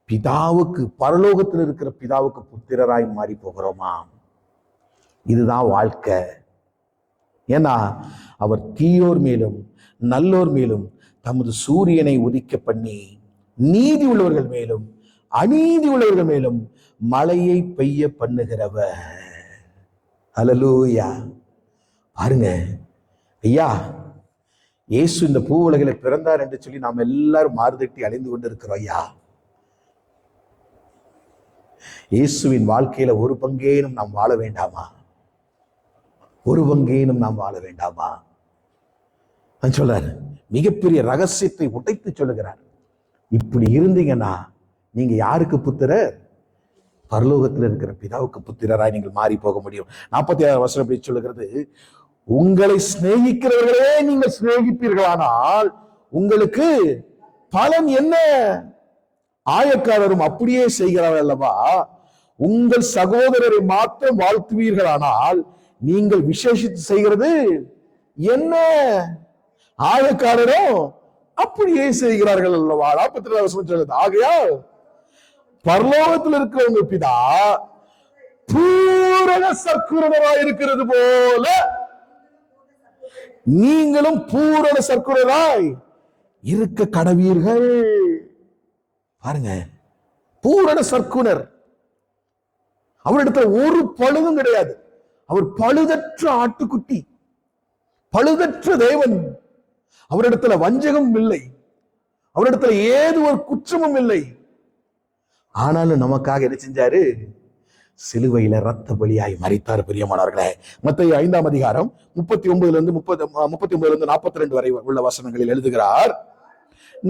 பிதாவுக்கு, பரலோகத்தில் இருக்கிற பிதாவுக்கு புத்திரராய் மாறி போகிறோமா? இதுதான் வாழ்க்கை. ஏன்னா அவர் தீயோர் மேலும் நல்லோர் மேலும் தமது சூரியனை உதிக்க பண்ணி நீதி உள்ளவர்கள் மேலும் அநீதி உள்ளவர்கள் மேலும் மழையை பெய்ய பண்ணுகிறவர். ஹல்லேலூயா. பாருங்க ஐயா, இயேசு இந்த பூ உலகில பிறந்தார் என்று சொல்லி நாம் எல்லாரும் மாறுதட்டி அழிந்து கொண்டிருக்கிறோம். ஐயா, இயேசுவின் வாழ்க்கையில ஒரு பங்கேனும் நாம் வாழ வேண்டாமா? ஒரு பங்கேனும் நாம் வாழ வேண்டாமா? சொல்றாரு, மிகப்பெரிய ரகசியத்தை உடைத்து சொல்லுகிறார். இப்படி இருந்தீங்கன்னா நீங்க யாருக்கு புத்திரர்? பரலோகத்தில் இருக்கிற பிதாவுக்கு புத்திரராய் நீங்கள் மாறி போக முடியும். 46 வசனம் எப்படி சொல்லுகிறது? உங்களை சிநேகிக்கிறவர்களே நீங்கள் சிநேகிப்பீர்களானால் உங்களுக்கு பலன் என்ன? ஆயக்காரரும் அப்படியே செய்கிறார்கள் அல்லவா? உங்கள் சகோதரரை மாத்திரம் வாழ்த்துவீர்களானால் நீங்கள் விசேஷித்து செய்கிறது என்ன? ஆயக்காரரும் அப்படியே செய்கிறார்கள் அல்லவா? 42 வசனம் சொல்லுது, ஆகையால் பரலோகத்தில் இருக்கிறவங்க பிதா பூரண சற்குணராய் இருக்கிறது போல நீங்களும் பூரண சற்குணராய் இருக்க கடவீர்கள். பாருங்க, பூரண சற்குணர். அவரிடத்துல ஒரு பழுதும் கிடையாது. அவர் பழுதற்ற ஆட்டுக்குட்டி, பழுதற்ற தேவன். அவரிடத்துல வஞ்சகம் இல்லை, அவரிடத்துல ஏது ஒரு குற்றமும் இல்லை. ஆனாலும் நமக்காக என்ன செஞ்சாரு? சிலுவையில ரத்த பலியாய் மரித்தார். பிரியமானவர்களே, மத்தேயு 5ஆம் அதிகாரம் 39 42 வரை உள்ள வசனங்களில் எழுதுகிறார்,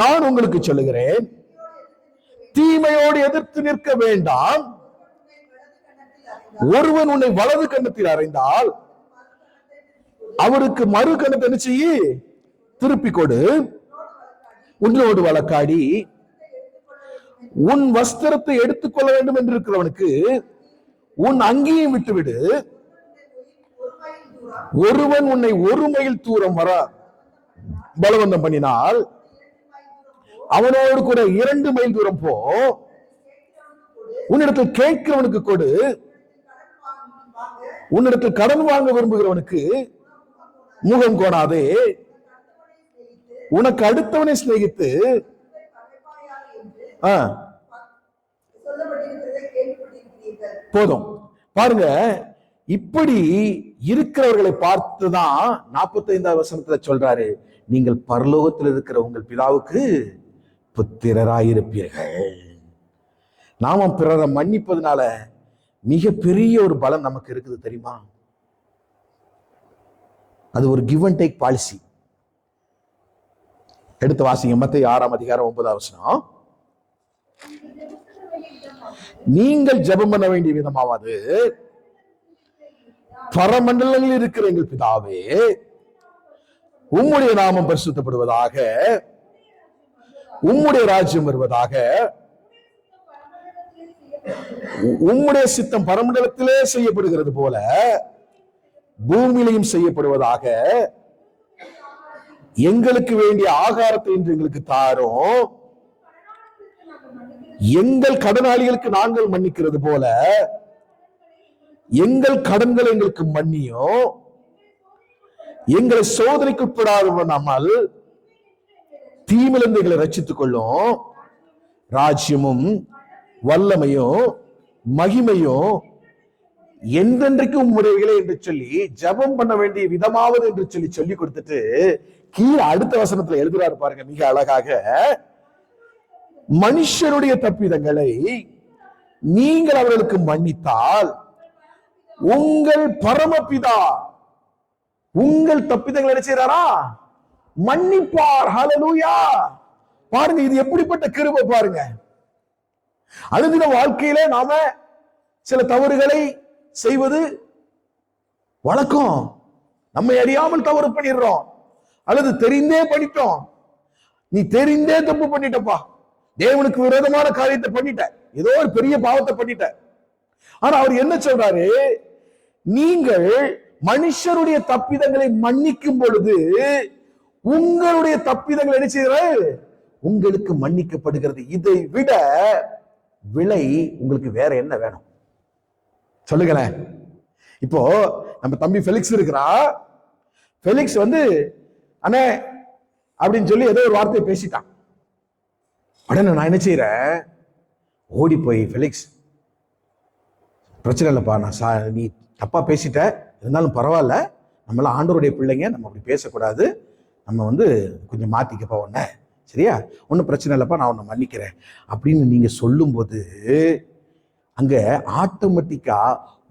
நான் உங்களுக்கு சொல்லுகிறேன், தீமையோடு எதிர்த்து நிற்க வேண்டாம். ஒருவன் உன்னை வலது கன்னத்தில் அறைந்தால் அவருக்கு மறு கன்னத்தை என்ன செய்ய? திருப்பி கொடு. உன்னோடு வழக்காடி உன் வஸ்திரத்தை எடுத்துக்கொள்ள வேண்டும் என்று இருக்கிறவனுக்கு உன் அங்கேயும் விட்டுவிடு. ஒருவன் உன்னை ஒரு மைல் தூரம் வர பலவந்தம் பண்ணினால் அவனோடு கூட 2 மைல் தூரம் போ. உன்னிடத்தில் கேட்கிறவனுக்கு கொடு. உன்னிடத்தில் கடன் வாங்க விரும்புகிறவனுக்கு முகம் கோணாதே. உனக்கு அடுத்தவனை சிநேகித்து போதும். பாருங்க, இப்படி இருக்கிறவர்களை பார்த்துதான் 45வது வசனத்துல சொல்றாரு, நீங்கள் பரலோகத்தில் இருக்கிற உங்கள் பிதாவுக்கு புத்திரராயிருப்பீர்கள். நாம பிறரை மன்னிப்பதனால மிக பெரிய ஒரு பலம் நமக்கு இருக்குது தெரியுமா? அது ஒரு கிவ் அண்ட் டேக் பாலிசி. எடுத்து வாசிங்க, மத்தேயு 6ஆம் அதிகாரம் 9ஆம் வசனம். நீங்கள் ஜெபம் பண்ண வேண்டிய விதமாவது, பரமண்டலங்களில் இருக்கிற எங்கள் பிதாவே, உம்முடைய நாமம் பரிசுத்தப்படுவதாக, உம்முடைய ராஜ்யம் வருவதாக, உம்முடைய சித்தம் பரமண்டலத்திலே செய்யப்படுகிறது போல பூமியிலையும் செய்யப்படுவதாக, எங்களுக்கு வேண்டிய ஆகாரத்தை இன்று எங்களுக்கு தாரும், எங்கள் கடனாளிகளுக்கு நாங்கள் மன்னிக்கிறது போல எங்கள் கடன்களை எங்களுக்கு மன்னியும், எங்களை சோதனைக்கு உட்படாமல் தீமிலிருந்து எங்களை ரட்சித்துக் கொள்ளும், ராஜ்யமும் வல்லமையும் மகிமையும் என்றென்றைக்கும் உம்முடையவைகளே என்று சொல்லி ஜெபம் பண்ண வேண்டிய விதமாவது என்று சொல்லி கொடுத்துட்டு கீழே அடுத்த வசனத்துல எழுதுறாரு பாருங்க மிக அழகாக. மனுஷருடைய தப்பிதங்களை நீங்கள் அவர்களுக்கு மன்னித்தால் உங்கள் பரமபிதா உங்கள் தப்பிதங்களை என்ன செய்றாரா? மன்னிப்பார். ஹல்லேலூயா. பாருங்க, இது எப்படிப்பட்ட கிருபை பாருங்க. அனுதின வாழ்க்கையில நாம சில தவறுகளை செய்வது வழக்கம். நம்மை அறியாமல் தவறு பண்ணிடுறோம், அல்லது தெரிந்தே பண்ணிட்டோம். நீ தெரிந்தே தப்பு பண்ணிட்டப்பா, தேவனுக்கு விரோதமான காரியத்தை பண்ணிட்ட, ஏதோ ஒரு பெரிய பாவத்தை பண்ணிட்ட. ஆனா அவர் என்ன சொல்றாரு? நீங்கள் மனுஷருடைய தப்பிதங்களை மன்னிக்கும் பொழுது உங்களுடைய தப்பிதங்கள் என்ன செய்யறது? உங்களுக்கு மன்னிக்கப்படுகிறது. இதை விட விலை உங்களுக்கு வேற என்ன வேணும் சொல்லுங்களேன். இப்போ நம்ம தம்பி ஃபெலிக்ஸ் இருக்கிறா. ஃபெலிக்ஸ் அண்ணே அப்படின்னு சொல்லி ஏதோ ஒரு வார்த்தையை பேசிட்டான். உடனே நான் என்ன செய்யறேன்? ஓடி போய், ஃபெலிக்ஸ் பிரச்சனை இல்லப்பா, நான் நீ தப்பா பேசிட்ட, இருந்தாலும் பரவாயில்ல, நம்மளாம் ஆண்டவருடைய பிள்ளைங்க, நம்ம அப்படி பேசக்கூடாது, நம்ம கொஞ்சம் மாத்திக்கப்பா உன்ன, சரியா? ஒன்றும் பிரச்சனை இல்லப்பா, நான் உன்னை மன்னிக்கிறேன் அப்படின்னு நீங்க சொல்லும்போது அங்க ஆட்டோமேட்டிக்கா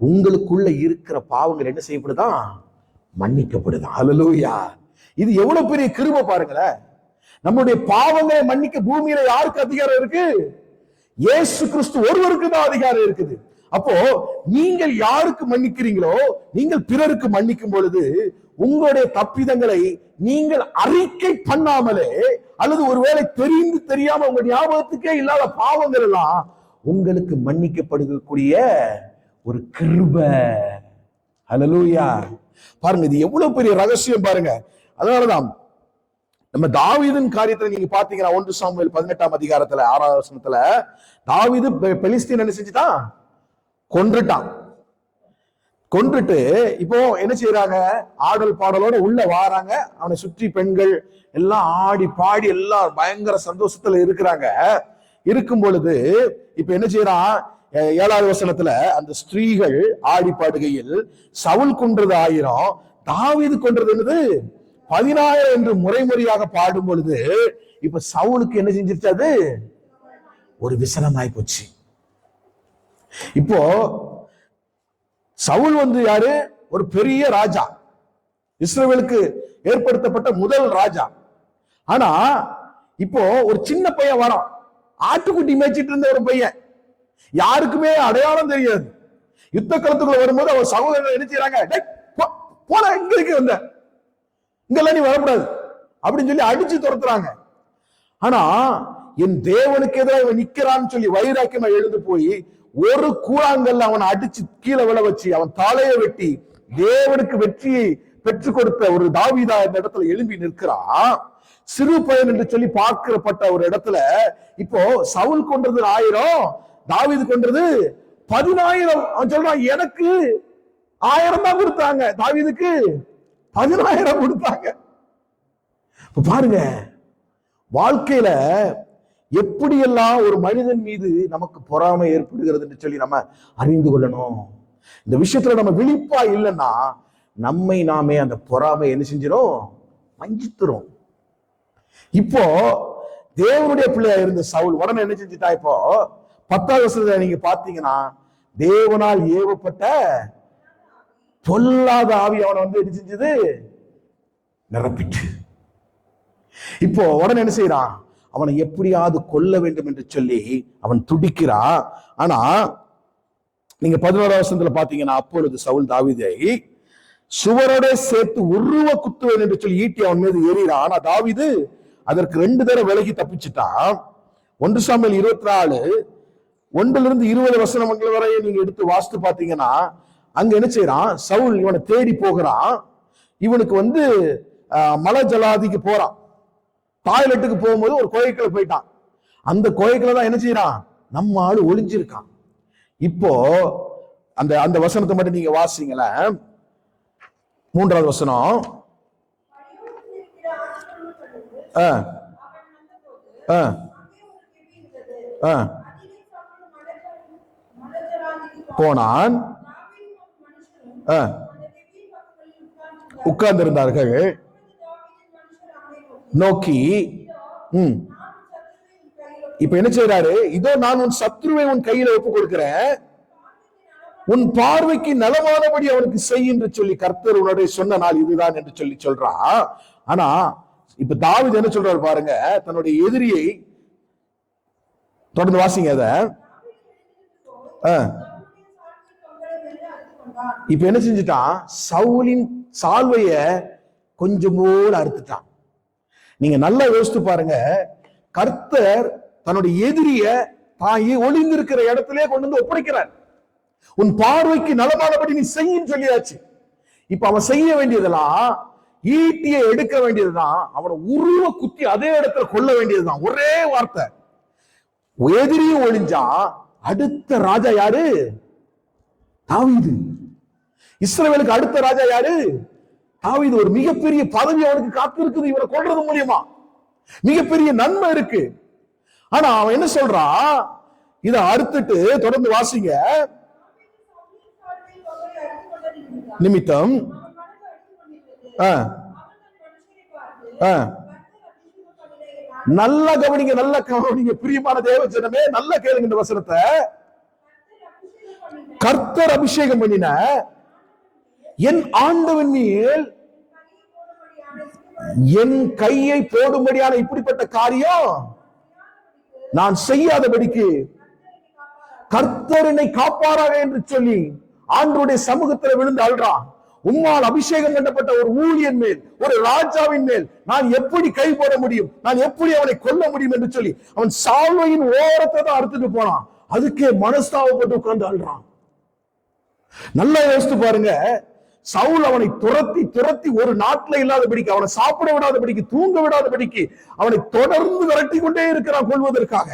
உங்களுக்குள்ள இருக்கிற பாவங்கள் என்ன செய்யப்படுதான்? மன்னிக்கப்படுதான். ஹல்லேலூயா. இது எவ்வளவு பெரிய கிருபை பாருங்களேன். நம்முடைய பாவங்களை மன்னிக்க பூமியில யாருக்கு அதிகாரம் இருக்கு? இயேசு கிறிஸ்து ஒருவருக்கு தான் அதிகாரம் இருக்குது. அப்போ நீங்கள் யாருக்கு மன்னிக்கிறீங்களோ, நீங்கள் பிறருக்கு மன்னிக்கும் பொழுது உங்களுடைய தப்பிதங்களை நீங்கள் அறிக்கை பண்ணாமலே, அல்லது ஒருவேளை தெரிந்து தெரியாம உங்க ஞாபகத்துக்கே இல்லாத பாவங்கள் எல்லாம் உங்களுக்கு மன்னிக்கப்படுகக்கூடிய ஒரு கிருபை. ஹல்லேலூயா. பாருங்க, இது எவ்வளவு பெரிய ரகசியம் பாருங்க. அதனாலதான் நம்ம தாவீதின் காரியத்துல நீங்க பாத்தீங்கன்னா 1 சாமுவேல் 18ஆம் அதிகாரத்துல 6ஆம் வசனத்துல தாவீது பெலிஸ்தீன் என்ன செஞ்சுட்டான்? கொன்றுட்டான். கொன்றுட்டு இப்போ என்ன செய்யறாங்க? ஆடல் பாடலோட உள்ள வாராங்க. அவனை சுற்றி பெண்கள் எல்லாம் ஆடி பாடி எல்லாம் பயங்கர சந்தோஷத்துல இருக்கிறாங்க. இருக்கும் பொழுது இப்ப என்ன செய்யறான்? 7ஆவது வசனத்துல அந்த ஸ்திரீகள் ஆடி பாடுகையில் சவுல் கொன்றது 1000, தாவீது கொன்றது என்னது 10,000 என்று முறையாக பாடும் பொழுது இப்ப சவுலுக்கு என்ன செஞ்சிருச்சு? அது ஒரு விசனமாய் போச்சு. இப்போ சவுல் யாரு? ஒரு பெரிய ராஜா, இஸ்ரவேலுக்கு ஏற்படுத்தப்பட்ட முதல் ராஜா. ஆனா இப்போ ஒரு சின்ன பையன் வரான், ஆட்டுக்குட்டி மேய்ச்சிட்டு இருந்த ஒரு பையன், யாருக்குமே அடையாளம் தெரியாது. யுத்த களத்துக்குள்ள வரும்போது அவர் சகோதரர்கள் என்ன செய்யறாங்க? போல இங்க இருக்கு, வந்த இங்கெல்லாம் நீ வரக்கூடாது அப்படின்னு சொல்லி அடிச்சு துரத்துறாங்க. ஆனா என் தேவனுக்கு எதிராக நிக்கிறான்னு சொல்லி வைராக்கியமா எழுந்து போய் ஒரு கூழாங்கல்ல அவனை அடிச்சு கீழே விழ வச்சு அவன் தலையை வெட்டி தேவனுக்கு வெற்றியை பெற்றுக் கொடுத்த ஒரு தாவீதா இந்த இடத்துல எழும்பி நிற்கிறான். சிறு பையன் என்று சொல்லி பார்க்கப்பட்ட ஒரு இடத்துல இப்போ சவுல் கொன்றது 1000, தாவீது கொன்றது 10,000. அவன் சொல்றான், எனக்கு 1000 தான் கொடுத்தாங்க, தாவீதுக்கு 10,000 கொடுத்தாங்க. பாருங்க, வாழ்க்கையில எப்படியெல்லாம் ஒரு மனிதன் மீது நமக்கு பொறாமை ஏற்படுகிறது என்று சொல்லி நம்ம அறிந்து கொள்ளணும். இந்த விஷயத்துல நம்ம விழிப்பா இல்லைன்னா நம்மை நாமே அந்த பொறாமை என்ன செஞ்சிடும்? வஞ்சித்துரும். இப்போ தேவனுடைய பிள்ளையா இருந்த சவுல் உடனே என்ன செஞ்சுட்டா? இப்போ 10ஆவது வசனத்துல நீங்க பாத்தீங்கன்னா, தேவனால் ஏவப்பட்ட பொல்லாத ஆவி அவனை என்ன செஞ்சது? நிரப்பிட்டு இப்போ உடனே என்ன செய்யறான், அவனை எப்படியாவது கொல்ல வேண்டும் என்று சொல்லி அவன் துடிக்கிறான். ஆனா நீங்க 11ஆம் வசனத்துல பாத்தீங்கன்னா, அப்பொழுது சவுல் தாவீதை சுவரோட சேர்த்து உருவ குத்துவேன் என்று சொல்லி ஈட்டி அவன் மீது ஏறிறான். ஆனா தாவீது அதற்கு 2 தடவை விலகி தப்பிச்சுட்டான். 1 சாமுவேல் 24 1 20 வசனங்கள் வரை நீங்க எடுத்து வாசித்து பாத்தீங்கன்னா, அங்க என்ன செய்யறான், சவுல் இவனை தேடி போகிறான். இவனுக்கு மலை ஜலாதிக்கு போறான். டாய்லெட்டுக்கு போகும்போது ஒரு கோயிலுக்குள்ள போயிட்டான். அந்த கோயிலுக்குள்ள தான் என்ன செய்யறான், நம்ம ஆளு ஒளிஞ்சிருக்கான். இப்போ அந்த அந்த வசனத்தை மட்டும் நீங்க வாசிங்கள. 3வது வசனம். போனான், உட்கார்ந்து இருந்தார்கள். நோக்கி இப்ப என்ன செய்யறாரு, இதோ நான் உன் சத்ருவை உன் கையில ஒப்பு கொடுக்கிறேன், உன் பார்வைக்கு நலமானபடி அவனுக்கு செய் என்று சொல்லி கர்த்தர் உன்னுடைய சொன்ன நாள் இதுதான் என்று சொல்லி சொல்றான். ஆனா இப்ப தாவீது என்ன சொல்றாரு பாருங்க, தன்னுடைய எதிரியை தொடர்ந்து வாசிங்க. அத இப்ப என்ன செஞ்சுட்டான், சவுலின் சால்வைய கொஞ்சம் போல அறுத்துட்டான். நீங்க நல்லா யோசித்து பாருங்க, கர்த்தர் தன்னுடைய எதிரிய தாயை ஒளிந்திருக்கிற இடத்திலே கொண்டு வந்து ஒப்படைக்கிறார். உன் பார்வைக்கு நலமானபடி நீ செய்யும் சொல்லியாச்சு. இப்ப அவன் செய்ய வேண்டியதெல்லாம், ஈட்டியை எடுக்க வேண்டியதுதான், அவனை உருவ குத்தி அதே இடத்துல கொல்ல வேண்டியதுதான். ஒரே வார்த்தை, எதிரியும் ஒளிஞ்சா. அடுத்த ராஜா யாரு, தாவீது. இஸ்ரவேலுக்கு அடுத்த ராஜா யாரு, தாவீது. ஒரு மிகப்பெரிய பதவி அவனுக்கு காத்து இருக்குது, இவரை கொல்றது மூலியமா மிகப்பெரிய நன்மை இருக்கு. ஆனா அவன் என்ன சொல்றான், இதை அறுத்துட்டு தொடர்ந்து வாசிங்க. நிமித்தம் நல்லா கவனிங்க, நல்லா கவனிங்க பிரியமான தேவஜனமே, நல்லா கேளுங்க இந்த வசனத்தை. கர்த்தர் அபிஷேகம் பண்ணின என் ஆண்டவன் மேல் என் கையை போடும்படியான இப்படிப்பட்ட காரியம் நான் செய்யாதபடிக்கு கர்த்தர் என்னை காப்பாராக என்று சொல்லி ஆண்டவருடைய சமூகத்தில் விழுந்து அழுறான். உம்மால் அபிஷேகம் பண்ணப்பட்ட ஒரு ஊழியன் மேல், ஒரு ராஜாவின் மேல் நான் எப்படி கை போட முடியும், நான் எப்படி அவனை கொல்ல முடியும் என்று சொல்லி அவன் சால்வையின் ஓரத்தை தான் அறுத்துட்டு போனான். அதுக்கே மனஸ்தாபப்பட்டு உட்கார்ந்து அழுறான். நல்லா யோசித்து பாருங்க, சவுல் அவனை துரத்தி துரத்தி ஒரு நாட்டில் இல்லாதபடிக்கு, அவனை சாப்பிட விடாதபடிக்கு, தூங்க விடாதபடிக்கு அவனை தொடர்ந்து விரட்டி கொண்டே இருக்கிறான் கொள்வதற்காக.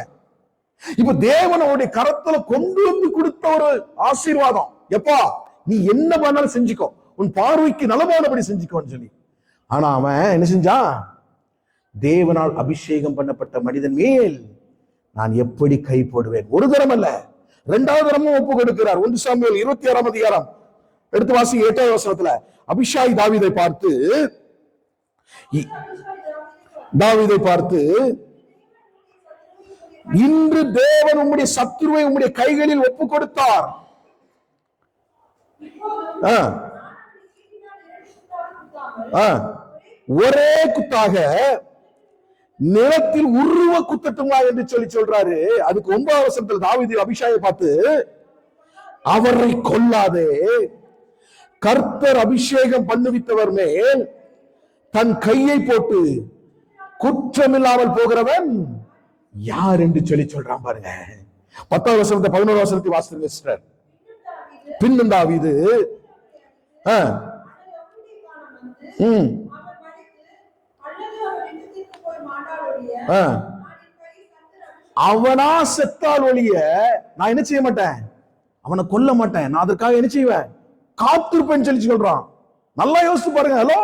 இப்ப தேவன் அவனுடைய கரத்துல கொண்டு வந்து கொடுத்த ஒரு ஆசீர்வாதம், எப்பா நீ என்ன பண்ணாலும் செஞ்சுக்கோ, உன் பார்வைக்கு நலமானபடி செஞ்சுக்கோன்னு சொல்லி. ஆனா அவன் என்ன செஞ்சான், தேவனால் அபிஷேகம் பண்ணப்பட்ட மனிதன் மேல் நான் எப்படி கை போடுவேன். ஒரு தரம் அல்ல, 2வது தரமும் ஒப்பு கொடுக்கிறார். 1 சாமுவேல் 26ஆம் அதிகாரம் எடுத்து வாசி 8வது வசனத்துல அபிஷாய் தாவீதை பார்த்து இன்று தேவன் உம்முடைய சத்துருவை உம்முடைய கைகளில் ஒப்பு கொடுத்தார். ஒரே குத்தாக நிலத்தில் உருவ குத்தட்டுமா என்று சொல்லி சொல்றாரு. அதுக்கு 9வது வசனத்தில் தாவீது அபிஷாயை பார்த்து, அவரை கொல்லாதே, கர்த்தர் அபிஷேகம் பண்ணுவித்தவர் மேல் தன் கையை போட்டு குற்றமில்லாமல் போகிறவன் யார் என்று சொல்லி சொல்றான் பாருங்க. 10வது வசனத்தை 11வது வசனத்தை வாசிங்க சிஸ்டர். பின்னும் தாவீது அவனா செத்தால் ஒழிய நான் என்ன செய்ய மாட்டேன், அவனை கொல்ல மாட்டேன், நான் அதற்காக என்ன செய்வேன், காத்திருப்பேன்னு சொல்லி சொல்றான். நல்லா யோசிச்சு பாருங்க. Hello,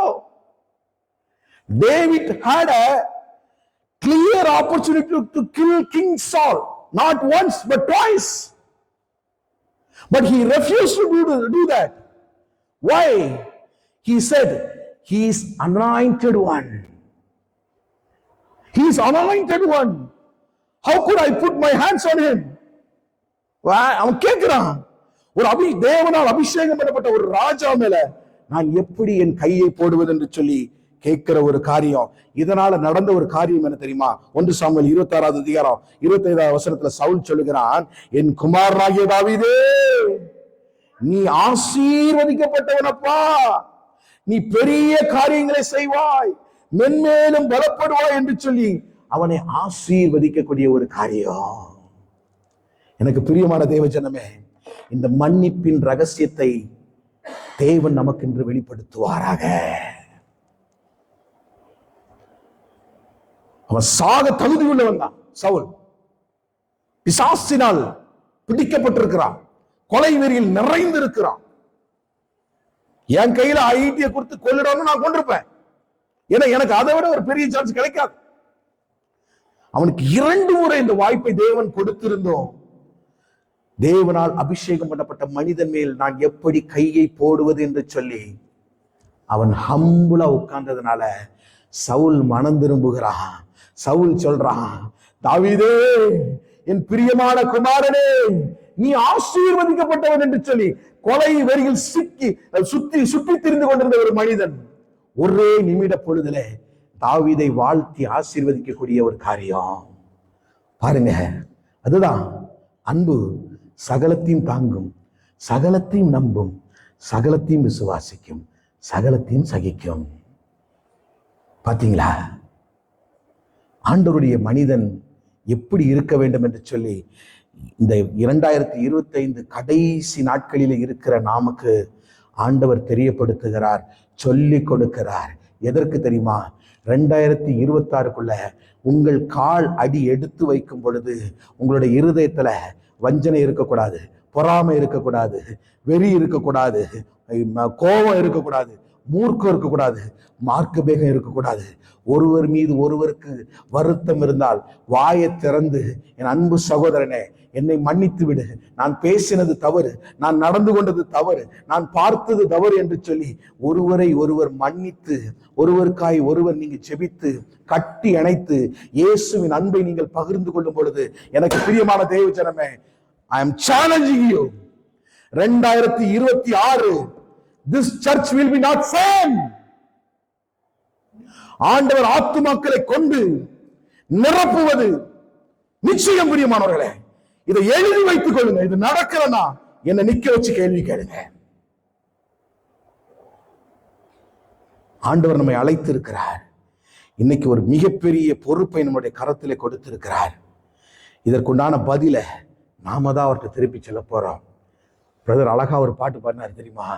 David had a clear opportunity to kill King Saul, not once but twice, but he refused to do that. Why? He said he is anointed one. He is anointed one. How could I put my hands on him? அவன் கேட்கிறான், ஒரு தேவனால் அபிஷேகம் பண்ணப்பட்ட ஒரு ராஜா மேல நான் எப்படி என் கையை போடுவது என்று சொல்லி கேட்கிற ஒரு காரியம். இதனால நடந்த ஒரு காரியம் என்ன தெரியுமா? 1 சாமுவேல் 26வது அதிகாரம் 25வது வசனத்துல சவுல் சொல்லுகிறான், என் குமாரனாகிய தாவீதே, நீ ஆசீர்வதிக்கப்பட்டவனப்பா, நீ பெரிய காரியங்களை செய்வாய், மென்மேலும் பலப்படுவாய் என்று சொல்லி அவனை ஆசீர்வதிக்கக்கூடிய ஒரு காரியம். எனக்கு பிரியமான தேவ ஜனமே, இந்த மன்னிப்பின் ரகசியத்தை தேவன் நமக்கு இன்று வெளிப்படுத்துவாராக. அவன் சாக தகுதி உள்ளவன் தான் சவுல். பிசாசினால் பிடிக்கப்பட்டிருக்கிறான், கொலை வெறியில் நிறைந்திருக்கிறான். என் கையில ஐடியை கொடுத்து கொல்லிடணும், நான் கொண்டிருப்பேன். ஏன்னா எனக்கு அதை விட ஒரு பெரிய சான்ஸ் கிடைக்காது. அவனுக்கு 2 முறை இந்த வாய்ப்பை தேவன் கொடுத்திருந்தோம். தேவனால் அபிஷேகம் பண்ணப்பட்ட மனிதன் மேல் நான் எப்படி கையை போடுவது என்று சொல்லி அவன் ஹம்புலா உட்கார்ந்ததுனால சவுல் மனம் திரும்புகிறான். சவுல் சொல்றான், தாவீதே, என் பிரியமான குமாரனே, நீ ஆசீர்வதிக்கப்பட்டவன் என்று சொல்லி கொலை வெறியில் சுற்றி திரிந்து கொண்டிருந்த ஒரு மனிதன் ஒரே நிமிட பொழுதுல தாவீதை வாழ்த்தி ஆசீர்வதிக்கக்கூடிய ஒரு காரியம் பாருங்க. அதுதான் அன்பு. சகலத்தையும் தாங்கும், சகலத்தையும் நம்பும், சகலத்தையும் விசுவாசிக்கும், சகலத்தையும் சகிக்கும். பாத்தீங்களா? ஆண்டவருடைய மனிதன் எப்படி இருக்க வேண்டும் என்று சொல்லி இந்த 2025 கடைசி நாட்களில் இருக்கிற நமக்கு ஆண்டவர் தெரியப்படுத்துகிறார், சொல்லி கொடுக்கிறார். எதற்கு தெரியுமா? 2026க்குள்ள உங்கள் கால் அடி எடுத்து வைக்கும் பொழுது உங்களுடைய இருதயத்துல வஞ்சனை இருக்கக்கூடாது, பொறாமை இருக்கக்கூடாது, வெறி இருக்கக்கூடாது, கோபம் இருக்கக்கூடாது, மூர்க்கம் இருக்கக்கூடாது, மார்க்க பேகம் இருக்கக்கூடாது. ஒருவர் மீது ஒருவருக்கு வருத்தம் இருந்தால் வாயை திறந்து, என் அன்பு சகோதரனே, என்னை மன்னித்து விடு, நான் பேசினது தவறு, நான் நடந்து கொண்டது தவறு, நான் பார்த்தது தவறு என்று சொல்லி ஒருவரை ஒருவர் மன்னித்து, ஒருவருக்காய் ஒருவர் நீங்க ஜெபித்து கட்டி அணைத்து இயேசுவின் அன்பை நீங்கள் பகிர்ந்து கொள்ளும் பொழுது, எனக்கு பிரியமான தேவ ஜனமே, I am challenging you, 2026 this church will be not same. ஆண்டவர் ஆத்துமாக்களை கொண்டு நிரப்புவது நிச்சயம். பிரியமானவர்களே, இதை எழுதி வைத்துக் கொள்ளுங்க. இது நடக்கிறனா என்ன நிக்க வச்சு கேள்வி கேளுங்க. ஆண்டவர் நம்மை அழைத்திருக்கிறார். இன்னைக்கு ஒரு மிகப்பெரிய பொறுப்பை நம்முடைய கரத்திலே கொடுத்திருக்கிறார். இதற்குண்டான பதில நாம தான் அவர்கிட்ட திருப்பி சொல்ல போறோம். பிரதர் அழகா ஒரு பாட்டு பாடினார் தெரியுமா?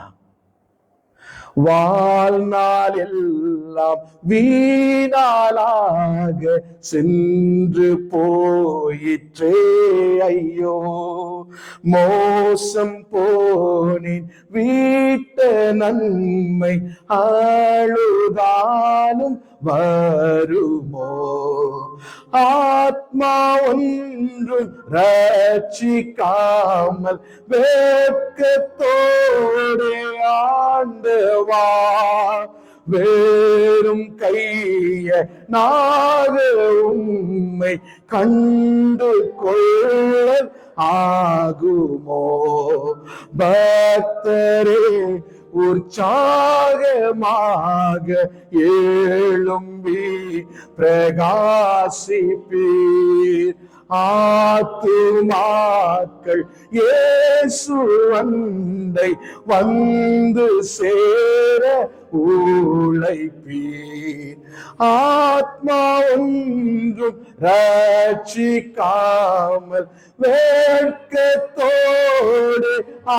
வாழ்நாள் எல்லாம் வீணாளாக சென்று போயிற்றே, ஐயோ மோசம் போனேன், வீட்ட நன்மை அழுதாலும் வருமோ, ஆத்மா ஒன்று ரட்சிக்காமல் வெட்கத்தோடு ஆண்டவா, வேறும் கைய நாக உம்மை கண்டு கொள்ள ஆகுமோ, பக்தரே உற்சாகமாக எழும்பி பிரகாசிப்பீர், ஆத்துமாக்கள் இயேசு அண்டை வந்து சேர உழைப்பீர், ஆத்மா ஒன்றும் ரட்சிக்காமல் வெட்கத்தோடு